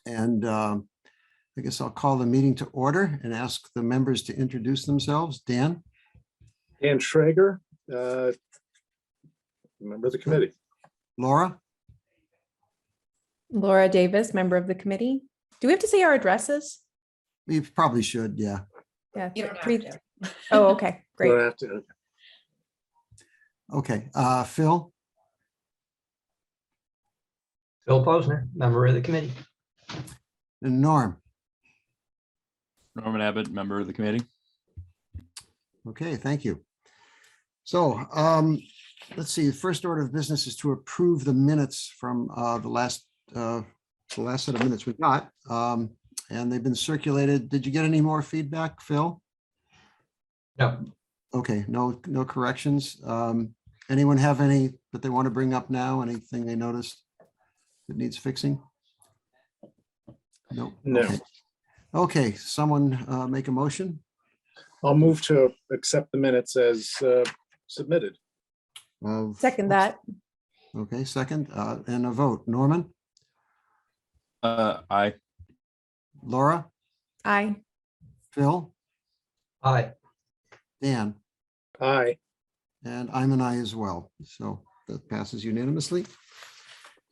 And I guess I'll call the meeting to order and ask the members to introduce themselves. Dan? Dan Schrager, member of the committee. Laura? Laura Davis, member of the committee. Do we have to say our addresses? We probably should, yeah. Yeah. You don't have to. Oh, okay, great. Don't have to. Okay, Phil? Phil Posner, member of the committee. And Norm? Norman Abbott, member of the committee. Okay, thank you. So let's see, the first order of business is to approve the minutes from the last set of minutes we got. And they've been circulated. Did you get any more feedback, Phil? No. Okay, no corrections. Anyone have any that they want to bring up now? Anything they noticed that needs fixing? No. No. Okay, someone make a motion. I'll move to accept the minutes as submitted. Second that. Okay, second, and a vote. Norman? Aye. Laura? Aye. Phil? Aye. Dan? Aye. And I'm an aye as well. So that passes unanimously.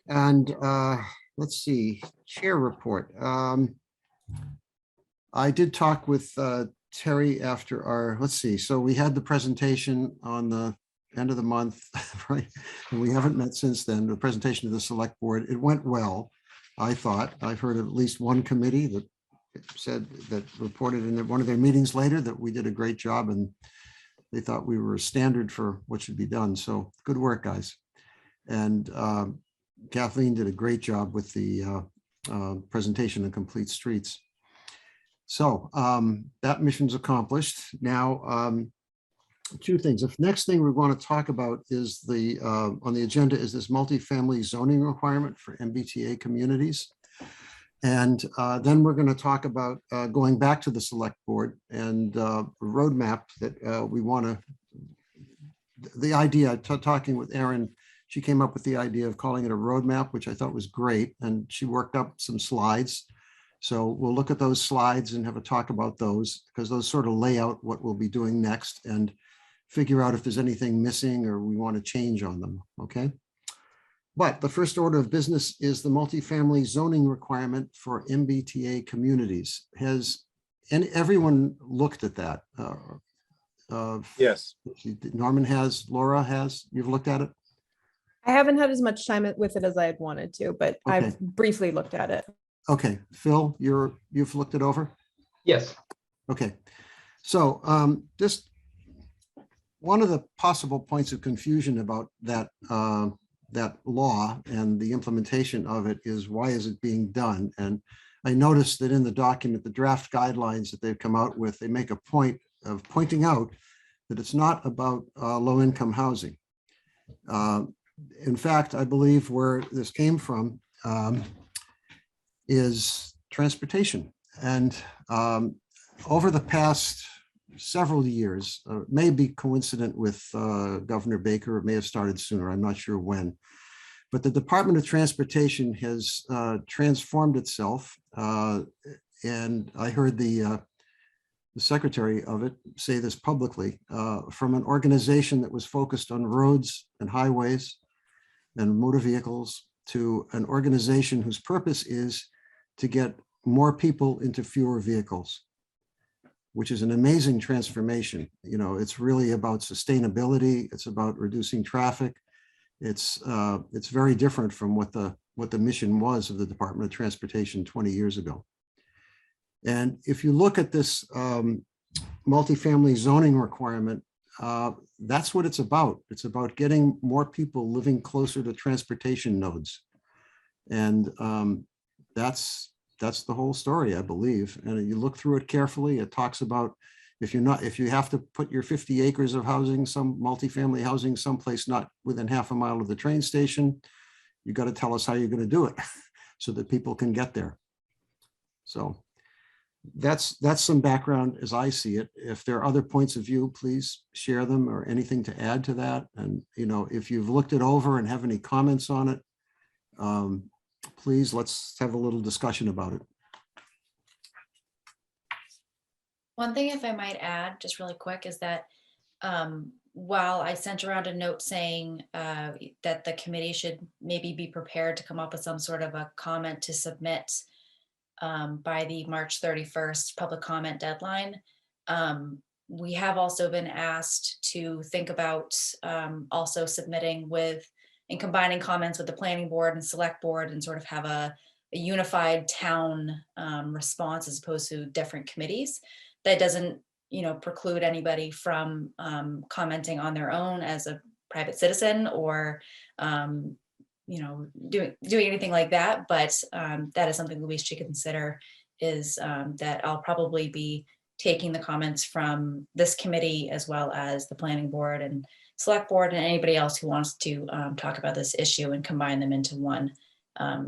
And let's see, chair report. I did talk with Terry after our, let's see, so we had the presentation on the end of the month, right? And we haven't met since then, the presentation to the select board. It went well, I thought. I've heard of at least one committee that said, that reported in one of their meetings later that we did a great job and they thought we were a standard for what should be done. So good work, guys. And Kathleen did a great job with the presentation of Complete Streets. So that mission's accomplished. Now, two things. The next thing we want to talk about is the on the agenda is this multifamily zoning requirement for MBTA communities. And then we're going to talk about going back to the select board and a roadmap that we want to, the idea, talking with Erin, she came up with the idea of calling it a roadmap, which I thought was great. And she worked up some slides. So we'll look at those slides and have a talk about those because those sort of lay out what we'll be doing next and figure out if there's anything missing or we want to change on them. Okay. But the first order of business is the multifamily zoning requirement for MBTA communities. Has everyone looked at that? Yes. Norman has, Laura has, you've looked at it? I haven't had as much time with it as I had wanted to, but Okay. I've briefly looked at it. Okay, Phil, you've looked it over? Yes. Okay, so just one of the possible points of confusion about that that law and the implementation of it is why is it being done? And I noticed that in the document, the draft guidelines that they've come out with, they make a point of pointing out that it's not about low-income housing. In fact, I believe where this came from is transportation. And over the past several years, may be coincident with Governor Baker, it may have started sooner, I'm not sure when, but the Department of Transportation has transformed itself. And I heard the secretary of it say this publicly, from an organization that was focused on roads and highways and motor vehicles to an organization whose purpose is to get more people into fewer vehicles, which is an amazing transformation. You know, it's really about sustainability. It's about reducing traffic. It's very different from what the mission was of the Department of Transportation 20 years ago. And if you look at this multifamily zoning requirement, that's what it's about. It's about getting more people living closer to transportation nodes. And that's the whole story, I believe. And you look through it carefully, it talks about if you have to put your 50 acres of housing, some multifamily housing someplace not within half a mile of the train station, you got to tell us how you're going to do it so that people can get there. So that's some background as I see it. If there are other points of view, please share them or anything to add to that. And, you know, if you've looked it over and have any comments on it, Please, let's have a little discussion about it. One thing, if I might add, just really quick, is that while I sent around a note saying that the committee should maybe be prepared to come up with some sort of a comment to submit by the March 31st public comment deadline, we have also been asked to think about also submitting with and combining comments with the planning board and select board and sort of have a unified town response as opposed to different committees. That doesn't, preclude anybody from commenting on their own as a private citizen or, doing anything like that. But that is something that we should consider is that I'll probably be taking the comments from this committee as well as the planning board and select board and anybody else who wants to talk about this issue and combine them into one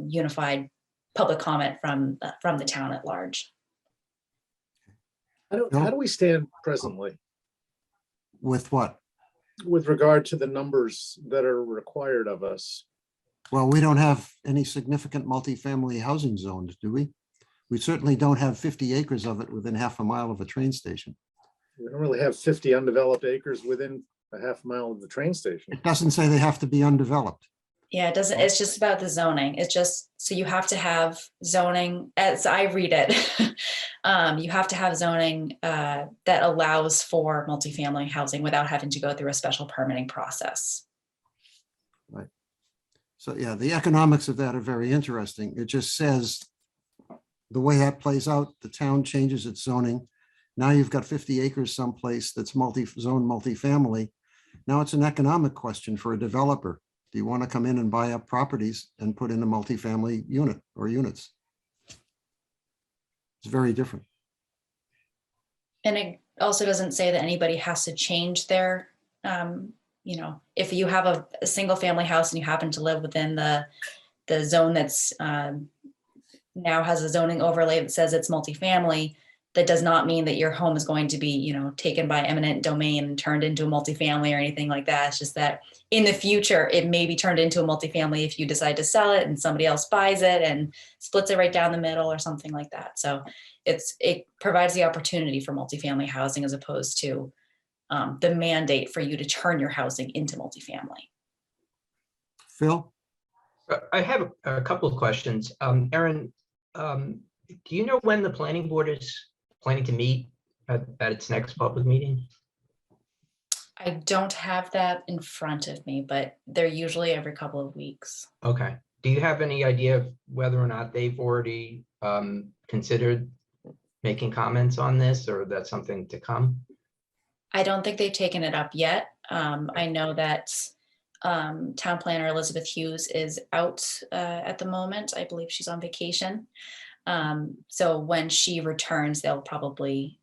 unified public comment from the town at large. How do we stand presently With what? with regard to the numbers that are required of us? Well, we don't have any significant multifamily housing zones, do we? We certainly don't have 50 acres of it within half a mile of a train station. We don't really have 50 undeveloped acres within a half mile of the train station. It doesn't say they have to be undeveloped. Yeah, it doesn't, it's just about the zoning. It's just, so you have to have zoning, as I read it. You have to have zoning that allows for multifamily housing without having to go through a special permitting process. Right. So yeah, the economics of that are very interesting. It just says the way that plays out, the town changes its zoning. Now you've got 50 acres someplace that's zone multifamily. Now it's an economic question for a developer. Do you want to come in and buy up properties and put in a multifamily unit or units? It's very different. And it also doesn't say that anybody has to change their, if you have a single family house and you happen to live within the zone that's now has a zoning overlay that says it's multifamily, that does not mean that your home is going to be, taken by eminent domain and turned into a multifamily or anything like that. It's just that in the future, it may be turned into a multifamily if you decide to sell it and somebody else buys it and splits it right down the middle or something like that. So it provides the opportunity for multifamily housing as opposed to the mandate for you to turn your housing into multifamily. Phil? I have a couple of questions. Erin, do you know when the planning board is planning to meet at its next public meeting? I don't have that in front of me, but they're usually every couple of weeks. Okay. Do you have any idea of whether or not they've already considered making comments on this, or that's something to come? I don't think they've taken it up yet. I know that town planner Elizabeth Hughes is out at the moment. I believe she's on vacation. So when she returns, they'll probably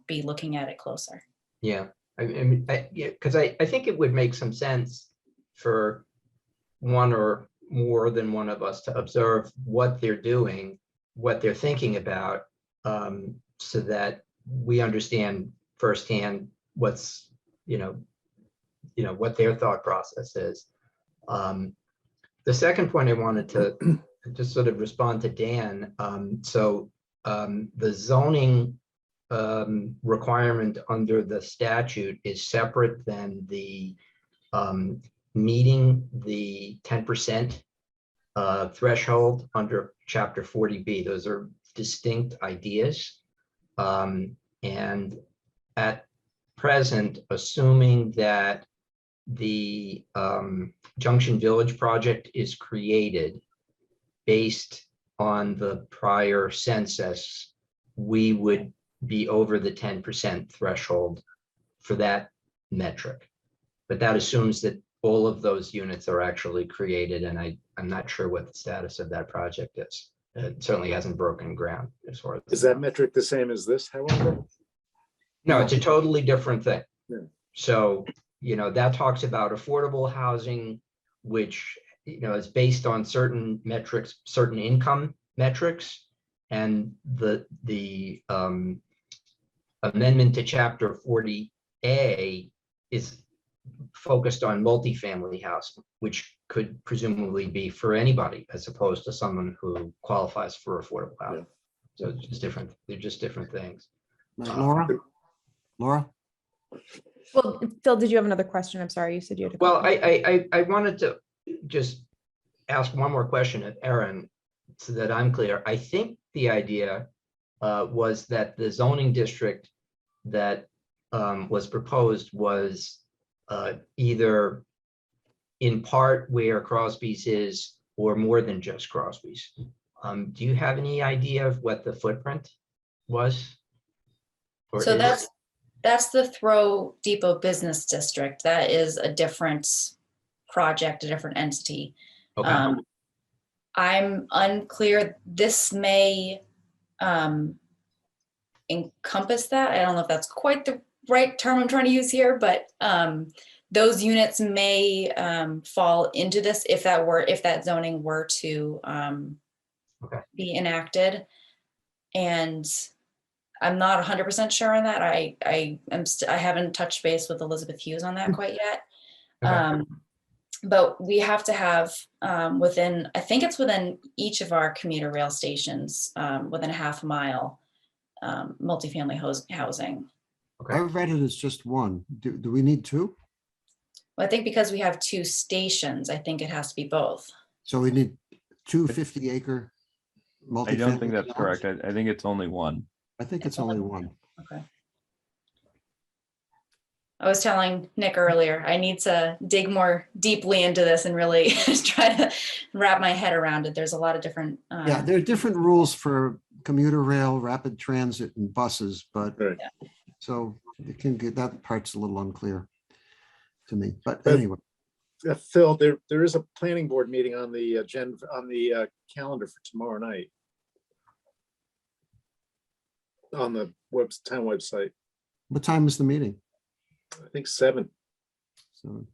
be looking at it closer. Yeah. Because I think it would make some sense for one or more than one of us to observe what they're doing, what they're thinking about, so that we understand firsthand what's, what their thought process is. The second point I wanted to just sort of respond to Dan. The zoning requirement under the statute is separate than the meeting the 10% threshold under Chapter 40B. Those are distinct ideas. And at present, assuming that the Junction Village project is created based on the prior census, we would be over the 10% threshold for that metric. But that assumes that all of those units are actually created, and I'm not sure what the status of that project is. It certainly hasn't broken ground as far as. Is that metric the same as this, however? No, it's a totally different thing. Yeah. So, that talks about affordable housing, which, is based on certain metrics, certain income metrics. And the amendment to Chapter 40A is focused on multifamily housing, which could presumably be for anybody as opposed to someone who qualifies for affordable housing. So it's just different. They're just different things. Right, Laura? Laura? Well, Phil, did you have another question? I'm sorry, you said you had a Well, couple. I wanted to just ask one more question of Erin so that I'm clear. I think the idea was that the zoning district that was proposed was either in part where Crosby's is or more than just Crosby's. Do you have any idea of what the footprint was? Or So is? that's the Throw Depot Business District. That is a different project, a different entity. Okay. I'm unclear. This may encompass that. I don't know if that's quite the right term I'm trying to use here, but those units may fall into this if that zoning were to be enacted. And I'm not 100% sure on that. I haven't touched base with Elizabeth Hughes on that quite yet. Okay. But we have to have within, I think it's within each of our commuter rail stations, within a half mile, multifamily housing. Okay. I read it as just one. Do we need two? Well, I think because we have two stations, I think it has to be both. So we need two 50-acre multifamily. I don't think that's zones? correct. I think it's only one. I think it's only one. Okay. I was telling Nick earlier, I need to dig more deeply into this and really try to wrap my head around it. There's a lot of different. Yeah, there are different rules for commuter rail, rapid transit, and buses, but Right. so it can get, that part's a little unclear to me, but But- anyway. Phil, there is a planning board meeting on the agenda, on the calendar for tomorrow night. On the town website, What time is the meeting? I think 7. So,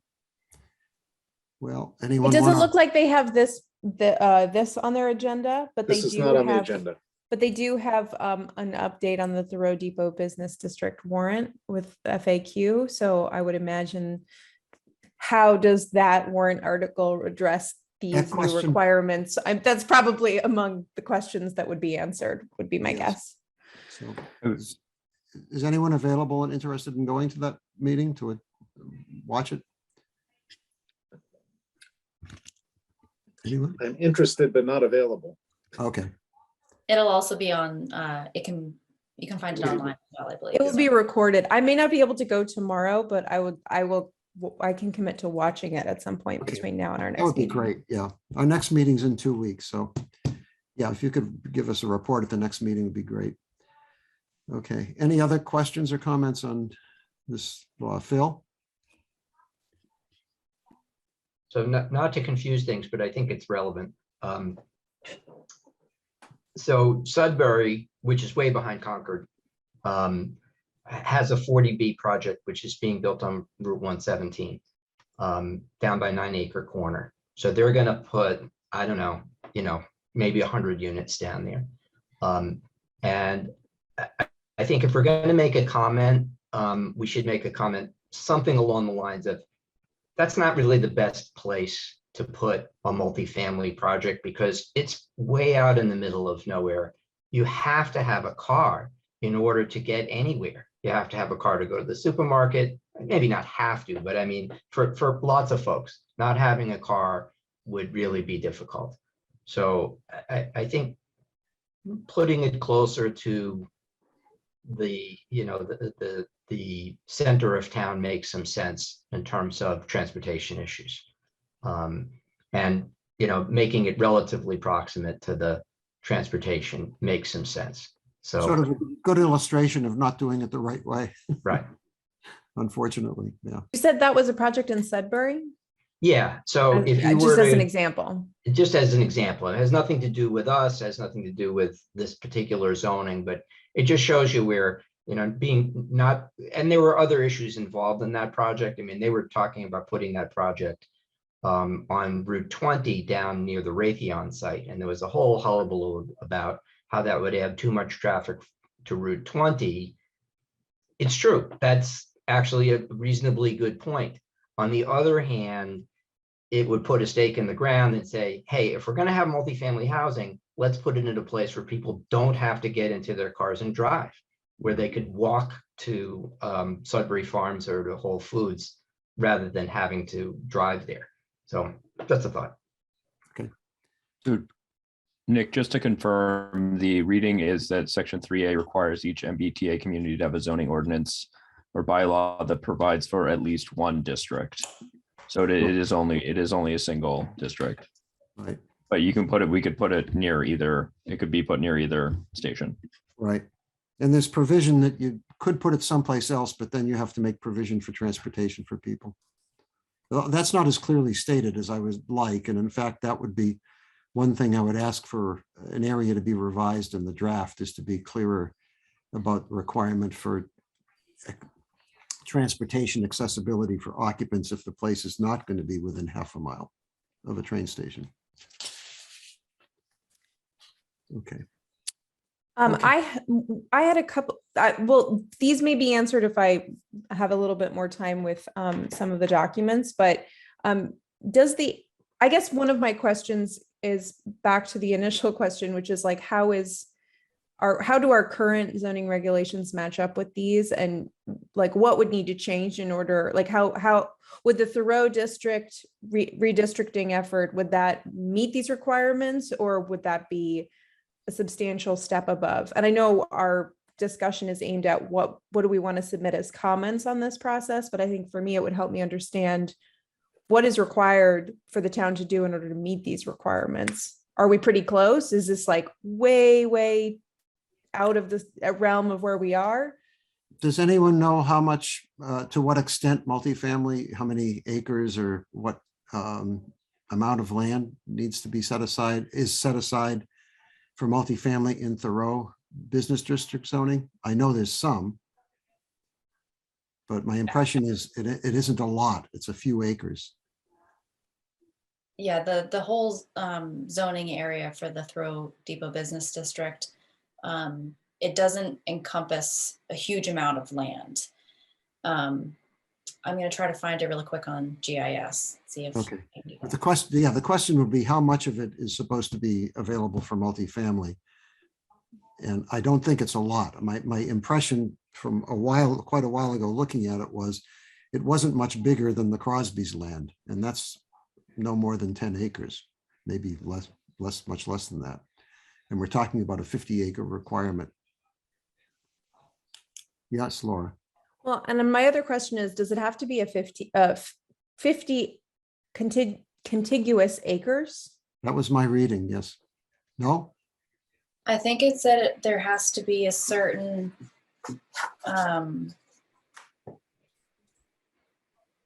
well, It anyone doesn't want look like they have this on their agenda, but they This is do not on the have, agenda. but they do have an update on the Thoreau Depot Business District warrant with FAQ. So I would imagine, how does that warrant article address these new question- requirements? That's probably among the questions that would be answered, would be my Yes. guess. So is anyone available and interested in going to that meeting to watch it? Anyone? I'm interested but not available. Okay, It'll also be on, you can find it online as well, I believe. It will be recorded. I may not be able to go tomorrow, but I can commit to watching it at some point Okay. between now and our that next would be meeting. great. Yeah, our next meeting's in 2 weeks, so yeah, if you could give us a report at the next meeting would be great. Okay, any other questions or comments on this law? Phil? So not to confuse things, but I think it's relevant. So Sudbury, which is way behind Concord, has a 40B project, which is being built on Route 117, down by 9 Acre Corner. So they're going to put, I don't know, maybe 100 units down there. And I think if we're going to make a comment, we should make a comment, something along the lines of, that's not really the best place to put a multifamily project because it's way out in the middle of nowhere. You have to have a car in order to get anywhere. You have to have a car to go to the supermarket, maybe not have to, but I mean, for lots of folks, not having a car would really be difficult. So I think putting it closer to the center of town makes some sense in terms of transportation issues. And, making it relatively proximate to the transportation makes some sense. So, Sort of a good illustration of not doing it the right way, right. unfortunately, yeah. You said that was a project in Sudbury? Yeah. So if you were Just as an to, example. just as an example, it has nothing to do with us, has nothing to do with this particular zoning, but it just shows you where, being not, and there were other issues involved in that project. I mean, they were talking about putting that project on Route 20 down near the Raytheon site. And there was a whole hullabaloo about how that would add too much traffic to Route 20. It's true. That's actually a reasonably good point. On the other hand, it would put a stake in the ground and say, hey, if we're going to have multifamily housing, let's put it in a place where people don't have to get into their cars and drive, where they could walk to Sudbury Farms or to Whole Foods rather than having to drive there. So that's a thought. So, Nick, just to confirm, the reading is that Section 3A requires each MBTA community to have a zoning ordinance or bylaw that provides for at least one district. So it is only a single district, Right, but you can put it, we could put it near either, it could be put near either station. right. And there's provision that you could put it someplace else, but then you have to make provision for transportation for people. Well, that's not as clearly stated as I would like. And in fact, that would be one thing I would ask for an area to be revised in the draft, is to be clearer about the requirement for transportation accessibility for occupants if the place is not going to be within half a mile of a train station. Okay. I had a couple, well, these may be answered if I have a little bit more time with some of the documents, but I guess one of my questions is back to the initial question, which is like, how do our current zoning regulations match up with these, and like what would need to change in order, like how would the Thoreau district redistricting effort, would that meet these requirements, or would that be a substantial step above? And I know our discussion is aimed at what do we want to submit as comments on this process, but I think for me it would help me understand what is required for the town to do in order to meet these requirements. Are we pretty close? Is this like way out of the realm of where we are? Does anyone know how much, to what extent multifamily, how many acres or what amount of land needs to be set aside for multifamily in Thoreau business district zoning? I know there's some, but my impression is it isn't a lot. It's a few acres. Yeah, the whole zoning area for the Thoreau Depot Business District, it doesn't encompass a huge amount of land. I'm going to try to find it really quick on GIS, see if Okay. I can do But that. the question would be how much of it is supposed to be available for multifamily? And I don't think it's a lot. My impression from quite a while ago, looking at it, was it wasn't much bigger than the Crosby's land. And that's no more than 10 acres, maybe much less than that. And we're talking about a 50-acre requirement. Yes, Laura. Well, and then my other question is, does it have to be a 50 contiguous acres? That was my reading, yes. No? I think it said there has to be a certain,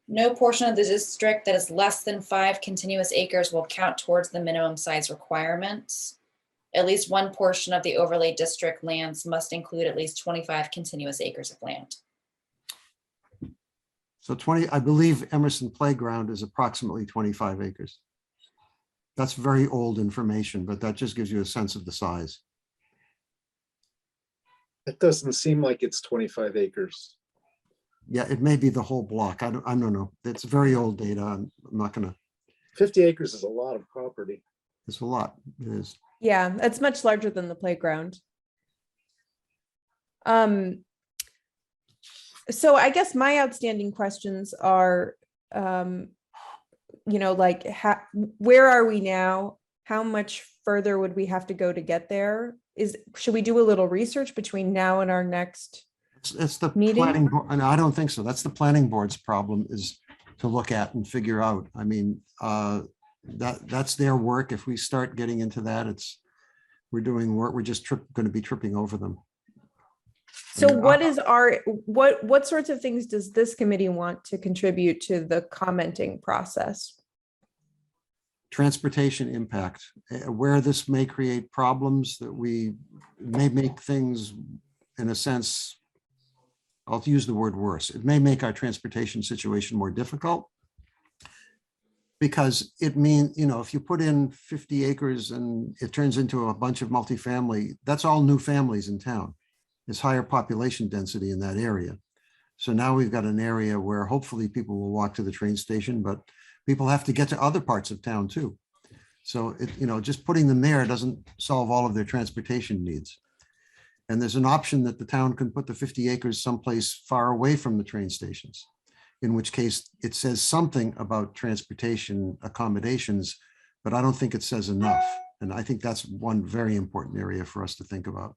no portion of the district that is less than 5 continuous acres will count towards the minimum size requirements. At least one portion of the overlay district lands must include at least 25 continuous acres of land. So 20, I believe Emerson Playground is approximately 25 acres. That's very old information, but that just gives you a sense of the size. It doesn't seem like it's 25 acres. Yeah, it may be the whole block. I don't know. It's very old data. I'm not gonna, 50 acres is a lot of property. it's a lot. It is. Yeah, it's much larger than the playground. So I guess my outstanding questions are, like where are we now? How much further would we have to go to get there? Should we do a little research between now and our next? It's the Meeting? planning board, and I don't think so. That's the planning board's problem, is to look at and figure out. I mean, that's their work. If we start getting into that, we're doing work. We're just going to be tripping over them. So mean, what is what sorts of things does this committee want to contribute to the commenting process? Transportation impact, where this may create problems, that we may make things, in a sense, I'll use the word worse. It may make our transportation situation more difficult, because it means, if you put in 50 acres and it turns into a bunch of multifamily, that's all new families in town. There's higher population density in that area. So now we've got an area where hopefully people will walk to the train station, but people have to get to other parts of town too. So it, just putting them there doesn't solve all of their transportation needs. And there's an option that the town can put the 50 acres someplace far away from the train stations, in which case it says something about transportation accommodations, but I don't think it says enough. And I think that's one very important area for us to think about.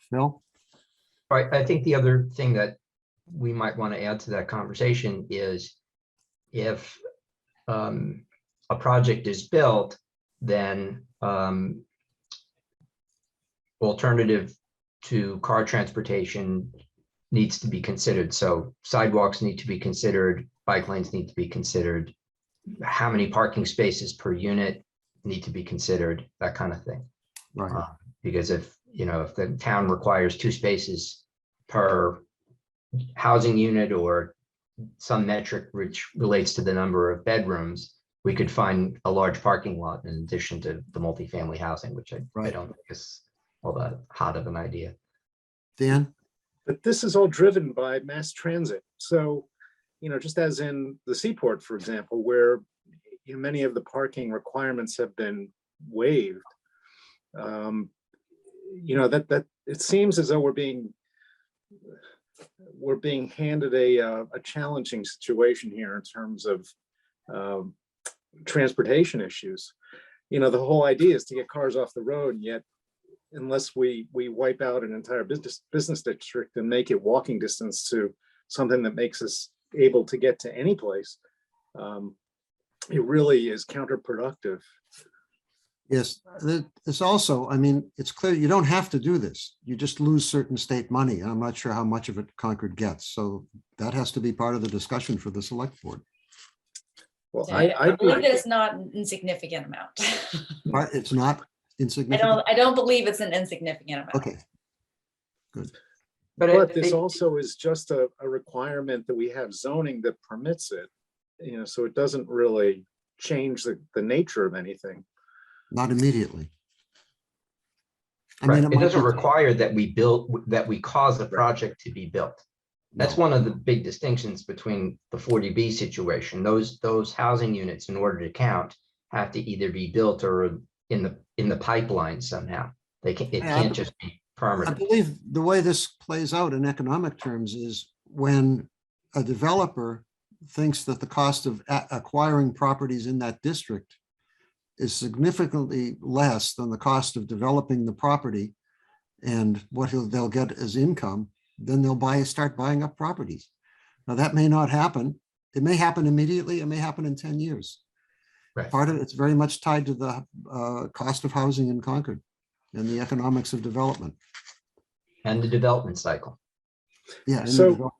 Phil? Right. I think the other thing that we might want to add to that conversation is if a project is built, then alternative to car transportation needs to be considered. So sidewalks need to be considered, bike lanes need to be considered, how many parking spaces per unit need to be considered, that kind of thing. Right. Because if the town requires 2 spaces per housing unit or some metric which relates to the number of bedrooms, we could find a large parking lot in addition to the multifamily housing, which I don't think is all that hot of an idea. Dan? But this is all driven by mass transit. So, just as in the seaport, for example, where many of the parking requirements have been waived, that it seems as though we're being handed a challenging situation here in terms of transportation issues. The whole idea is to get cars off the road, and yet unless we wipe out an entire business district and make it walking distance to something that makes us able to get to any place, it really is counterproductive. Yes, there's also, it's clear you don't have to do this. You just lose certain state money. I'm not sure how much of it Concord gets. So that has to be part of the discussion for the select board. Well, Yeah, I believe it's not an insignificant amount. But it's not insignificant. I don't believe it's an insignificant amount. Okay, good. But this also is just a requirement that we have zoning that permits it, so it doesn't really change the nature of anything. Not immediately. Right. It might doesn't be- require that we cause a project to be built. That's No. one of the big distinctions between the 40B situation. Those housing units, in order to count, have to either be built or in the pipeline somehow. It can't just be I permanent. believe the way this plays out in economic terms is when a developer thinks that the cost of acquiring properties in that district is significantly less than the cost of developing the property and what they'll get as income, then they'll start buying up properties. Now that may not happen. It may happen immediately. It may happen in 10 years. Right. Part of it's very much tied to the cost of housing in Concord and the economics of development. And the development cycle. Yeah. So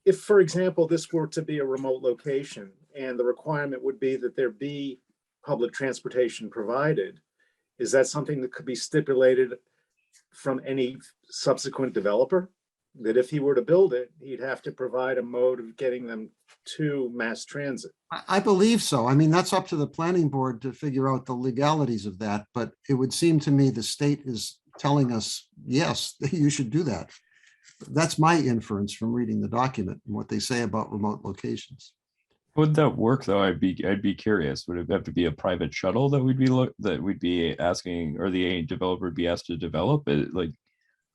if, for example, this were to be a remote location and the requirement would be that there be public transportation provided, is that something that could be stipulated from any subsequent developer? That if he were to build it, he'd have to provide a mode of getting them to mass transit? I believe so. That's up to the planning board to figure out the legalities of that, but it would seem to me the state is telling us, yes, you should do that. That's my inference from reading the document and what they say about remote locations. Would that work though? I'd be curious. Would it have to be a private shuttle that we'd be asking, or the developer would be asked to develop it?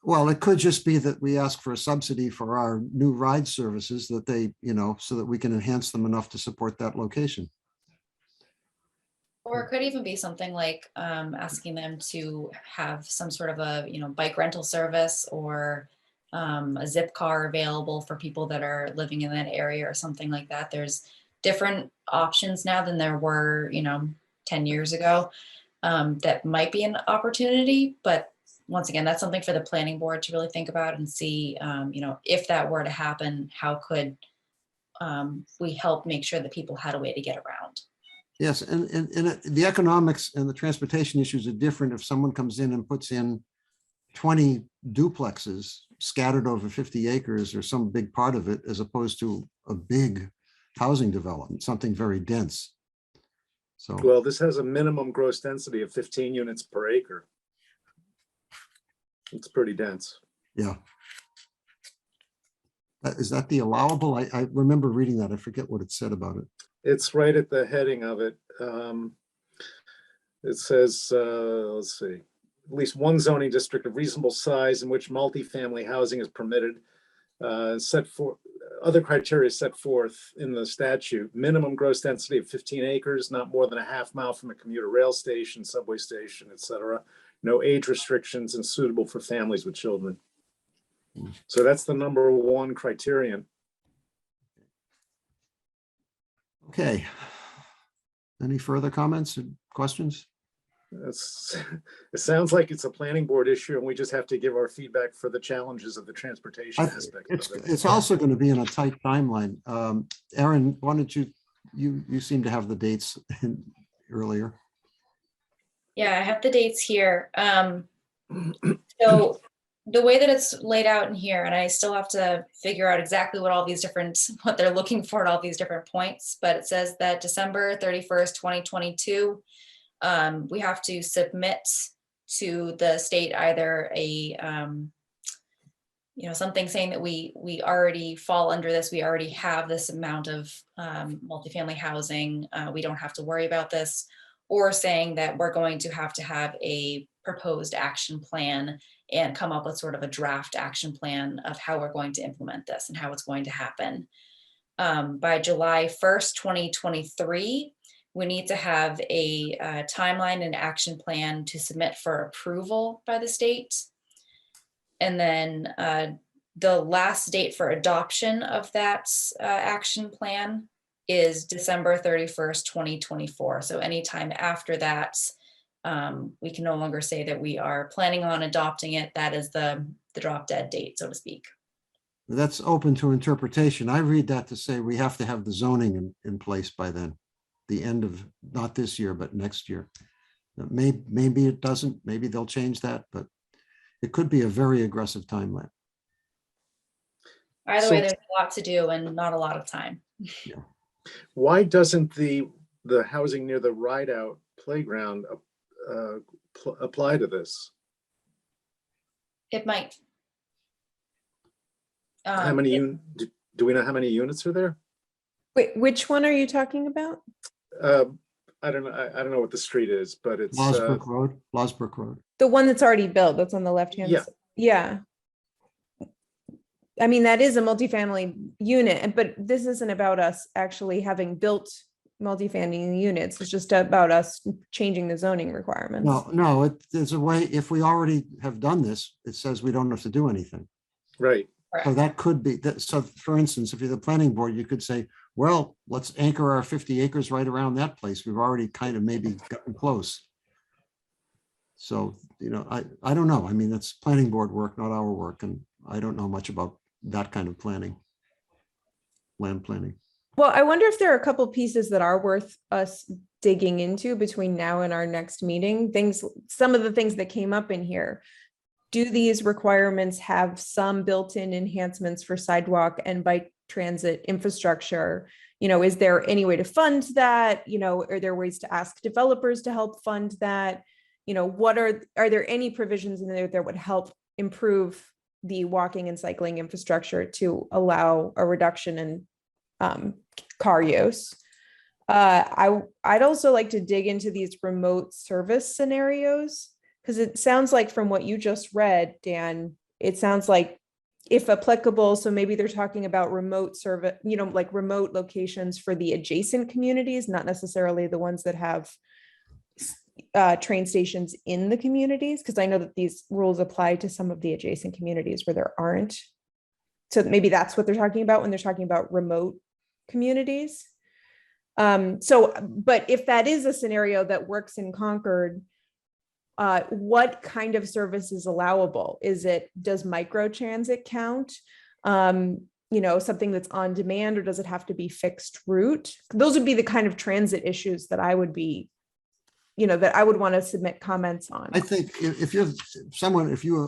Well, it could just be that we ask for a subsidy for our new ride services that they, so that we can enhance them enough to support that location. Or it could even be something like asking them to have some sort of a bike rental service or a zip car available for people that are living in that area or something like that. There's different options now than there were 10 years ago that might be an opportunity, but once again, that's something for the planning board to really think about and see, if that were to happen, how could we help make sure that people had a way to get around? Yes, and the economics and the transportation issues are different if someone comes in and puts in 20 duplexes scattered over 50 acres or some big part of it, as opposed to a big housing development, something very dense. So, Well, this has a minimum gross density of 15 units per acre. It's pretty dense. Yeah. Is that the allowable? I remember reading that. I forget what it said about it. It's right at the heading of it. It says, let's see, at least one zoning district of reasonable size in which multifamily housing is permitted, set for other criteria set forth in the statute. Minimum gross density of 15 acres, not more than a half mile from a commuter rail station, subway station, etc. No age restrictions, and suitable for families with children. So that's the number one criterion. Okay. Any further comments or questions? It sounds like it's a planning board issue, and we just have to give our feedback for the challenges of the transportation aspect of it. It's also going to be in a tight timeline. Aaron, why don't you seem to have the dates earlier. Yeah, I have the dates here. So the way that it's laid out in here, and I still have to figure out exactly what they're looking for at all these different points, but it says that December 31st, 2022, we have to submit to the state either a, something saying that we already fall under this, we already have this amount of multifamily housing, we don't have to worry about this, or saying that we're going to have a proposed action plan and come up with sort of a draft action plan of how we're going to implement this and how it's going to happen. By July 1st, 2023, we need to have a timeline and action plan to submit for approval by the state. And then the last date for adoption of that action plan is December 31st, 2024. So anytime after that, we can no longer say that we are planning on adopting it. That is the drop dead date, so to speak. That's open to interpretation. I read that to say we have to have the zoning in place by then, the end of, not this year, but next year. Maybe it doesn't, maybe they'll change that, but it could be a very aggressive timeline. Either way, there's a lot to do and not a lot of time. Yeah. Why doesn't the housing near the ride out playground apply to this? It might. How many do we know how many units are there? Wait, which one are you talking about? I don't know. I don't know what the street is, but it's Losbrook Road, Losbrook Road. The one that's already built, that's on the left-hand Yeah. side. Yeah. I mean, that is a multifamily unit, but this isn't about us actually having built multifamily units. It's just about us changing the zoning requirements. No, there's a way, if we already have done this, it says we don't have to do anything. right. So that could be that. So for instance, if you're the planning board, you could say, well, let's anchor our 50 acres right around that place. We've already kind of maybe gotten close. So, I don't know. I mean, that's planning board work, not our work. And I don't know much about that kind of planning, land planning. Well, I wonder if there are a couple pieces that are worth us digging into between now and our next meeting. Some of the things that came up in here. Do these requirements have some built-in enhancements for sidewalk and bike transit infrastructure? Is there any way to fund that? Are there ways to ask developers to help fund that? Are there any provisions in there that would help improve the walking and cycling infrastructure to allow a reduction in car use? I'd also like to dig into these remote service scenarios, because it sounds like from what you just read, Dan, it sounds like if applicable, so maybe they're talking about remote service, like remote locations for the adjacent communities, not necessarily the ones that have train stations in the communities, because I know that these rules apply to some of the adjacent communities where there aren't. So maybe that's what they're talking about when they're talking about remote communities. But if that is a scenario that works in Concord, what kind of service is allowable? Does microtransit count? Something that's on demand, or does it have to be fixed route? Those would be the kind of transit issues that I would be, that I would want to submit comments on. I think if you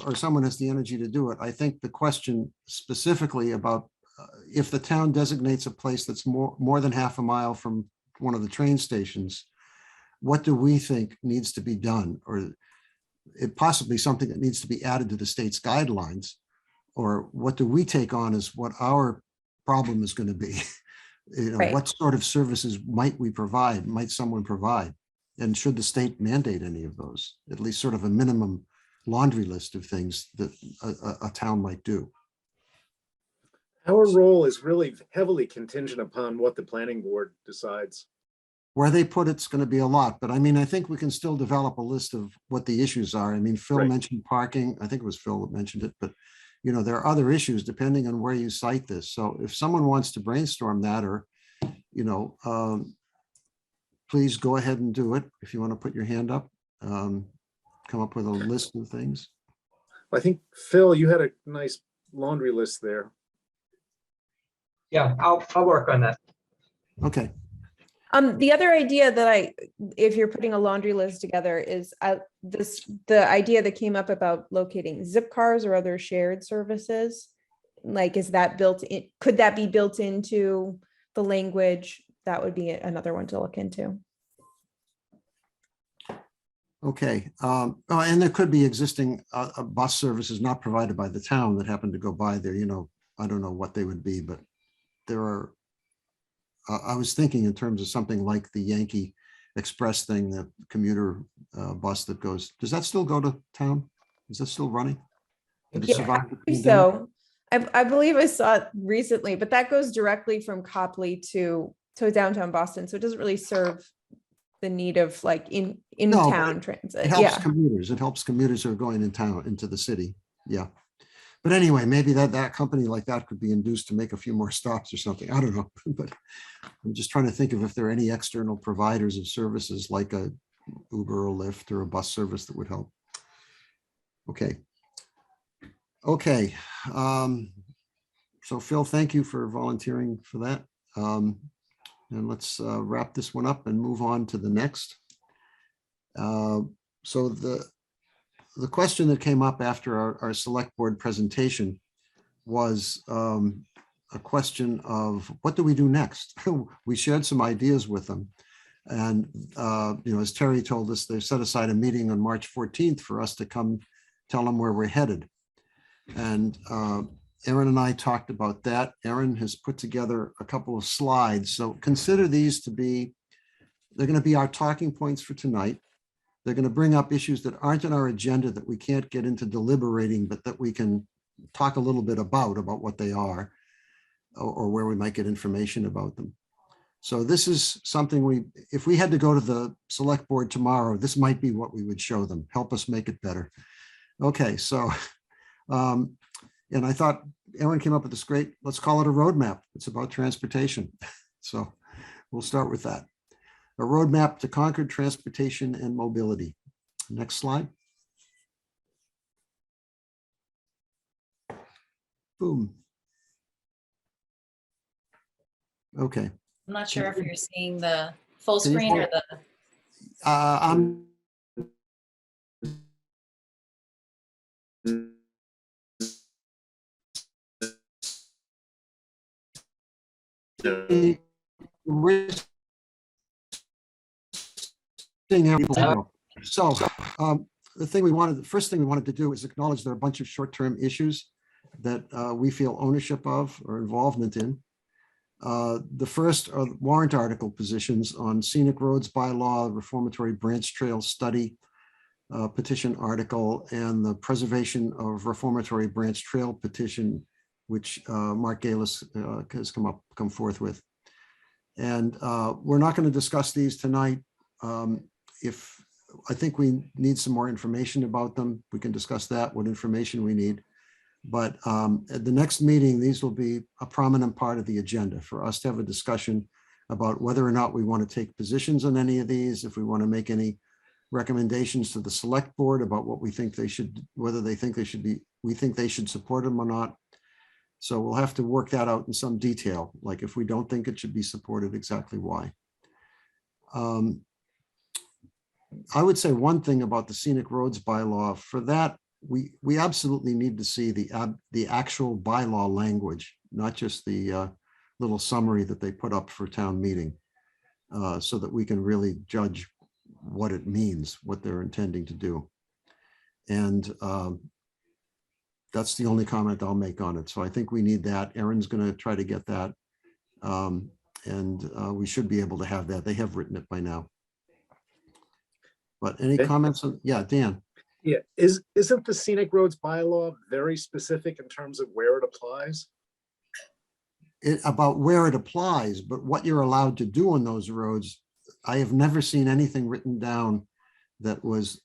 or someone has the energy to do it, I think the question specifically about if the town designates a place that's more than half a mile from one of the train stations, what do we think needs to be done? Or it possibly something that needs to be added to the state's guidelines or what do we take on as what our problem is going to be? You know, Right. what sort of services might we provide, might someone provide? And should the state mandate any of those, at least sort of a minimum laundry list of things that a town might do? Our role is really heavily contingent upon what the planning board decides. Where they put it's going to be a lot, but I mean, I think we can still develop a list of what the issues are. I mean, Phil Right. mentioned parking. I think it was Phil that mentioned it, but you know, there are other issues depending on where you cite this. So if someone wants to brainstorm that, or, you know, please go ahead and do it. If you want to put your hand up, come up with a list of things. I think, Phil, you had a nice laundry list there. Yeah, I'll work on that. Okay. The other idea that if you're putting a laundry list together is the idea that came up about locating zip cars or other shared services. Like, is that built in? Could that be built into the language? That would be another one to look into. Okay. Oh, and there could be existing bus services not provided by the town that happen to go by there. You know, I don't know what they would be, but there are. I was thinking in terms of something like the Yankee Express thing, the commuter bus that goes. Does that still go to town? Is that still running? Did it Yeah, survive the pandemic? so I believe I saw it recently, but that goes directly from Copley to downtown Boston. So it doesn't really serve the need of like in No, but town transit. It helps Yeah. commuters. It helps commuters who are going in town into the city. Yeah. But anyway, maybe that company like that could be induced to make a few more stops or something. I don't know. But I'm just trying to think of if there are any external providers of services like a Uber or Lyft or a bus service that would help. Okay. Okay. So Phil, thank you for volunteering for that. And let's wrap this one up and move on to the next. So the question that came up after our select board presentation was a question of what do we do next? We shared some ideas with them. And, you know, as Terry told us, they've set aside a meeting on March 14th for us to come tell them where we're headed. And Aaron and I talked about that. Aaron has put together a couple of slides. So consider these to be, they're going to be our talking points for tonight. They're going to bring up issues that aren't on our agenda that we can't get into deliberating, but that we can talk a little bit about what they are or where we might get information about them. So this is something if we had to go to the select board tomorrow, this might be what we would show them. Help us make it better. Okay, so, and I thought Aaron came up with this great, let's call it a roadmap. It's about transportation. So we'll start with that. A roadmap to Concord transportation and mobility. Next slide. Boom. Okay. I'm not sure if you're seeing the full Can you screen or pull- the, I'm So the first thing we wanted to do is acknowledge there are a bunch of short-term issues that we feel ownership of or involvement in. The first are warrant article positions on scenic roads bylaw, reformatory branch trail study petition article, and the preservation of reformatory branch trail petition, which Mark Galis has come forth with. And we're not going to discuss these tonight. If I think we need some more information about them, we can discuss that, what information we need. But at the next meeting, these will be a prominent part of the agenda for us to have a discussion about whether or not we want to take positions on any of these, if we want to make any recommendations to the select board about what we think they should, whether they think they should be, we think they should support them or not. So we'll have to work that out in some detail, like if we don't think it should be supported, exactly why. I would say one thing about the scenic roads bylaw. For that, we absolutely need to see the actual bylaw language, not just the little summary that they put up for town meeting, so that we can really judge what it means, what they're intending to do. And That's the only comment I'll make on it. So I think we need that. Erin's going to try to get that. And we should be able to have that. They have written it by now. But any Okay. comments? Yeah, Dan. Yeah, isn't the scenic roads bylaw very specific in terms of where it applies? About where it applies, but what you're allowed to do on those roads, I have never seen anything written down that was,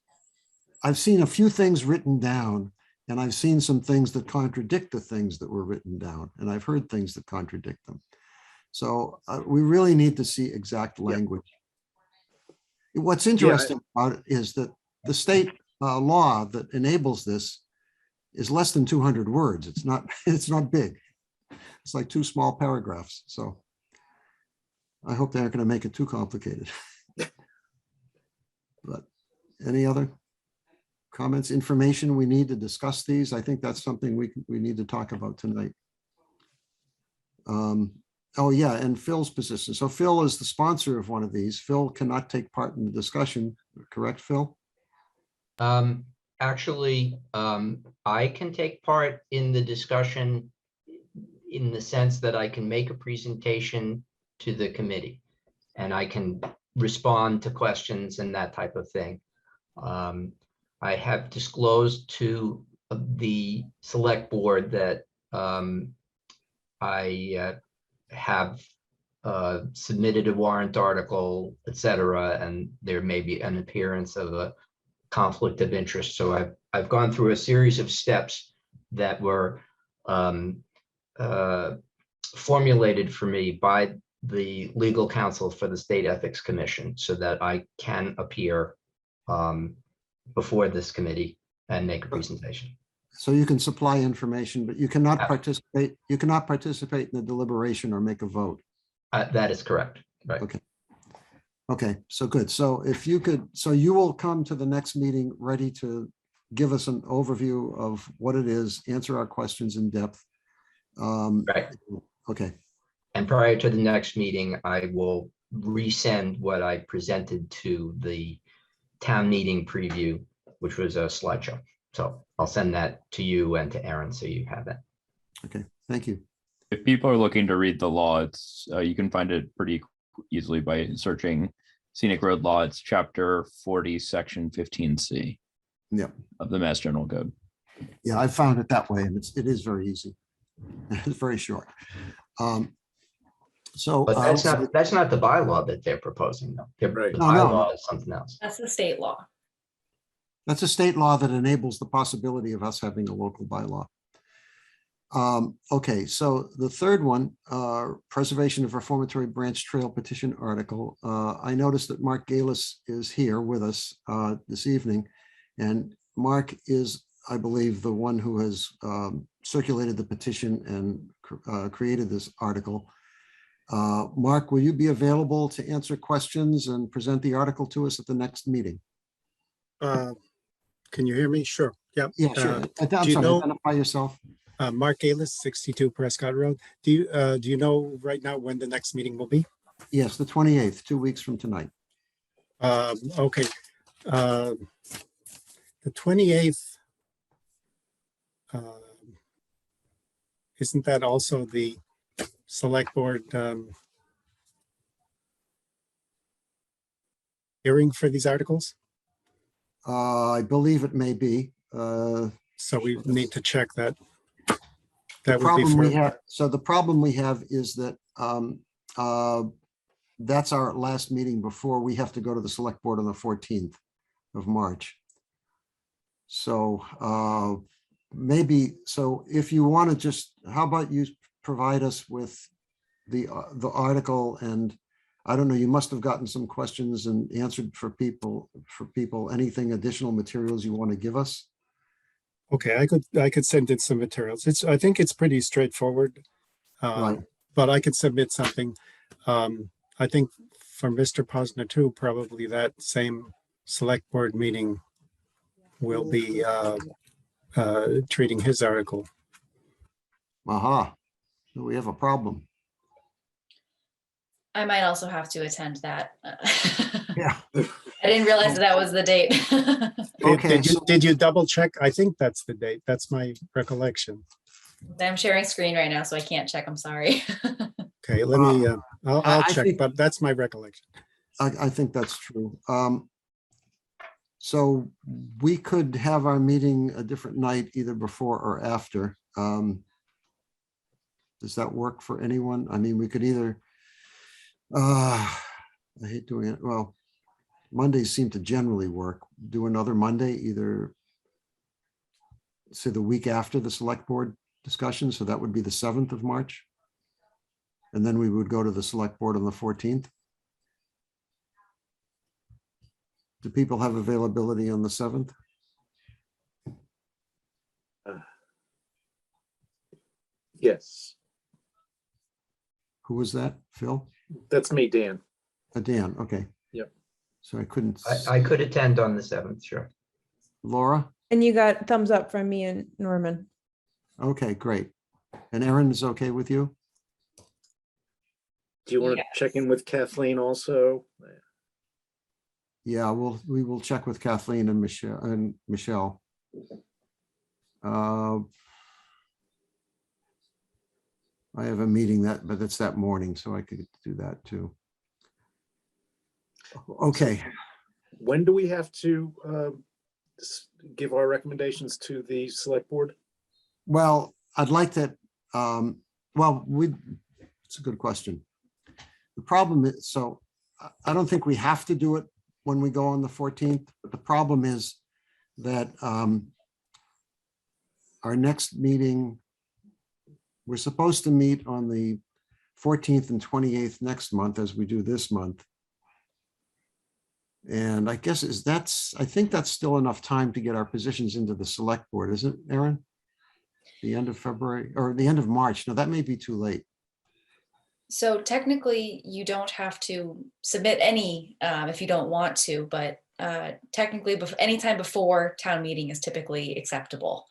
I've seen a few things written down, and I've seen some things that contradict the things that were written down, and I've heard things that contradict them. So we really need to see exact language. What's interesting about it is that the state law that enables this is less than 200 words. It's not big. It's like 2 small paragraphs. So I hope they aren't going to make it too complicated. But any other comments, information we need to discuss these? I think that's something we need to talk about tonight. Oh yeah, and Phil's position. So Phil is the sponsor of one of these. Phil cannot take part in the discussion, correct, Phil? Actually, I can take part in the discussion in the sense that I can make a presentation to the committee and I can respond to questions and that type of thing. I have disclosed to the select board that I have submitted a warrant article, etc., and there may be an appearance of a conflict of interest. So I've gone through a series of steps that were formulated for me by the legal counsel for the State Ethics Commission so that I can appear before this committee and make a presentation. So you can supply information, but you cannot participate. You cannot participate in the deliberation or make a vote. That is correct. Right. Okay. Okay, so good. So if you could, so you will come to the next meeting ready to give us an overview of what it is, answer our questions in depth. Right. Okay. And prior to the next meeting, I will resend what I presented to the town meeting preview, which was a slideshow. So I'll send that to you and to Erin so you have that. Okay, thank you. If people are looking to read the law, it's you can find it pretty easily by searching Scenic Road Law. It's chapter 40, section 15C. Yep. Of the Mass General Code. Yeah, I found it that way, and it is very easy. It's very short. So But that's not the bylaw that they're proposing, though. The bylaw is something else. That's the state law. That's a state law that enables the possibility of us having a local bylaw. Okay, so the third one, preservation of reformatory branch trail petition article. I noticed that Mark Galis is here with us this evening, and Mark is, I believe, the one who has circulated the petition and created this article. Mark, will you be available to answer questions and present the article to us at the next meeting? Can you hear me? Sure. Yep. Yeah, sure. I'm do you sorry, know- identify yourself. Mark Galis, 62 Prescott Road. Do you know right now when the next meeting will be? Yes, the 28th, 2 weeks from tonight. Okay. The 28th. Isn't that also the select board hearing for these articles? I believe it may be. So we need to check that. The That would be problem we for, have, so the problem we have is that that's our last meeting before we have to go to the select board on the 14th of March. So maybe, so if you want to just, how about you provide us with the article, and I don't know, you must have gotten some questions and answered for people, anything additional materials you want to give us? okay, I could send in some materials. I think it's pretty straightforward. Right. But I could submit something. I think for Mr. Posner too, probably that same select board meeting will be treating his article. Aha, so we have a problem. I might also have to attend that. Yeah. I didn't realize that was the date. Okay, so- Did you double check? I think that's the date. That's my recollection. I'm sharing screen right now, so I can't check. I'm sorry. Okay, let me, I'll I check, think- but that's my recollection. I think that's true. So we could have our meeting a different night, either before or after. Does that work for anyone? I mean, we could either, I hate doing it. Well, Mondays seem to generally work. Do another Monday, either say the week after the select board discussion. So that would be the 7th of March. And then we would go to the select board on the 14th. Do people have availability on the 7th? Yes, Who was that? Phil? that's me, Dan. Dan, okay. Yep. So I couldn't. I could attend on the 7th, sure. Laura? And you got thumbs up from me and Norman. Okay, great. And Erin is okay with you? Do you want to Yes. check in with Kathleen also? Yeah, we will check with Kathleen and Michelle. I have a meeting but it's that morning, so I could do that too. Okay, When do we have to give our recommendations to the select board? well, I'd like that, it's a good question. The problem is, so I don't think we have to do it when we go on the 14th, but the problem is that our next meeting, we're supposed to meet on the 14th and 28th next month, as we do this month. And I guess I think that's still enough time to get our positions into the select board, isn't it, Erin? The end of February or the end of March? No, that may be too late. So technically, you don't have to submit any if you don't want to, but technically, anytime before town meeting is typically acceptable,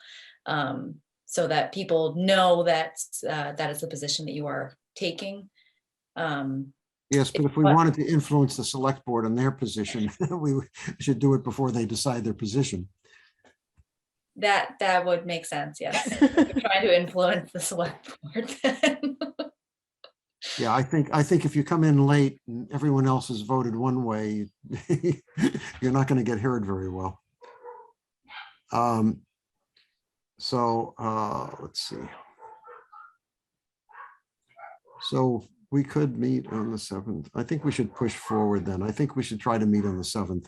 so that people know that that is the position that you are taking. Yes, but if we wanted to influence the select board on their position, we should do it before they decide their position. That would make sense, yes. You're trying to influence the select board then. Yeah, I think if you come in late and everyone else has voted one way, you're not going to get heard very well. Let's see. So we could meet on the 7th. I think we should push forward then. I think we should try to meet on the 7th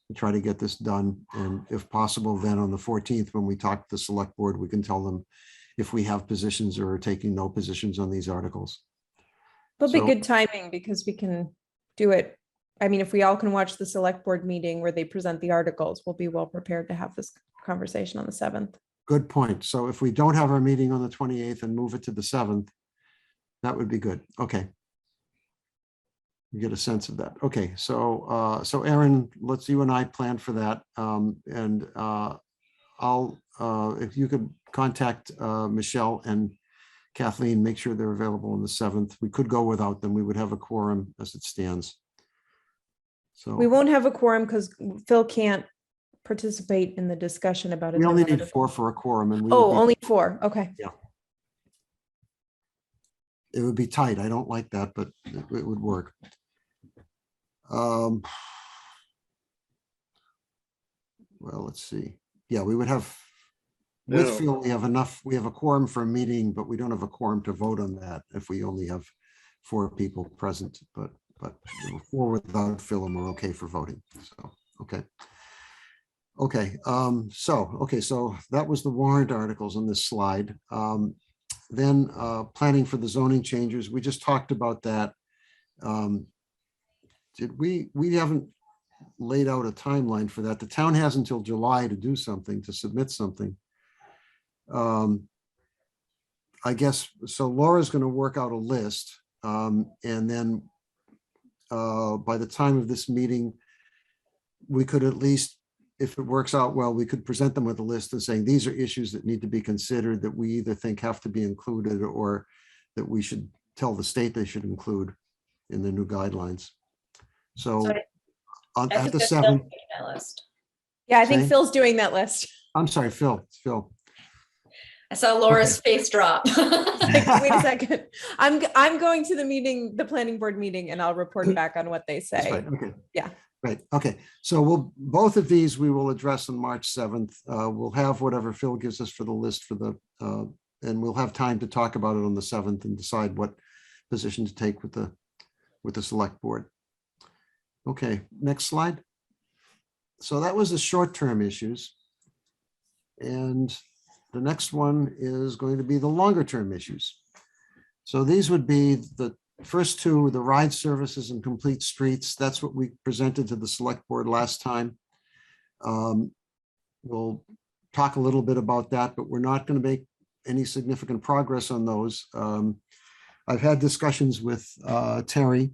and try to get this done. And if possible, then on the 14th, when we talk to the select board, we can tell them if we have positions or are taking no positions on these articles. It'll be So- good timing because we can do it. I mean, if we all can watch the select board meeting where they present the articles, we'll be well prepared to have this conversation on the 7th. Good point. So if we don't have our meeting on the 28th and move it to the 7th, that would be good. Okay. You get a sense of that. Okay, so Erin, let's you and I plan for that. I'll if you could contact Michelle and Kathleen, make sure they're available on the 7th. We could go without them. We would have a quorum as it stands. So We won't have a quorum because Phil can't participate in the discussion about it. we only need 4 for a quorum, and we would Oh, be- only 4. Okay. it would be tight. I don't like that, but it would work. Well, let's see. Yeah, we would have, with No. Phil, we have enough, we have a quorum for a meeting, but we don't have a quorum to vote on that if we only have 4 people present, but 4 without Phil and we're okay for voting. So, okay. Okay, so that was the warrant articles on this slide. Then planning for the zoning changes, we just talked about that. We haven't laid out a timeline for that. The town has until July to do something, to submit something. I guess, so Laura's going to work out a list. And then by the time of this meeting, we could at least, if it works out well, we could present them with a list and saying, these are issues that need to be considered that we either think have to be included or that we should tell the state they should include in the new guidelines. So Sorry. at think the that's still 7th. making that list. Yeah, I think Same. Phil's doing that list. I'm sorry, Phil. I saw Laura's face drop. Like, wait a second. I'm going to the meeting, the planning board meeting, and I'll report back on what they That's say. right. Okay. Yeah. Right. Okay. So both of these we will address on March 7th. We'll have whatever Phil gives us for the list for the, and we'll have time to talk about it on the 7th and decide what position to take with the select board. Okay, next slide. So that was the short-term issues. And the next one is going to be the longer-term issues. So these would be the first two, the ride services and complete streets. That's what we presented to the select board last time. We'll talk a little bit about that, but we're not going to make any significant progress on those. I've had discussions with Terry,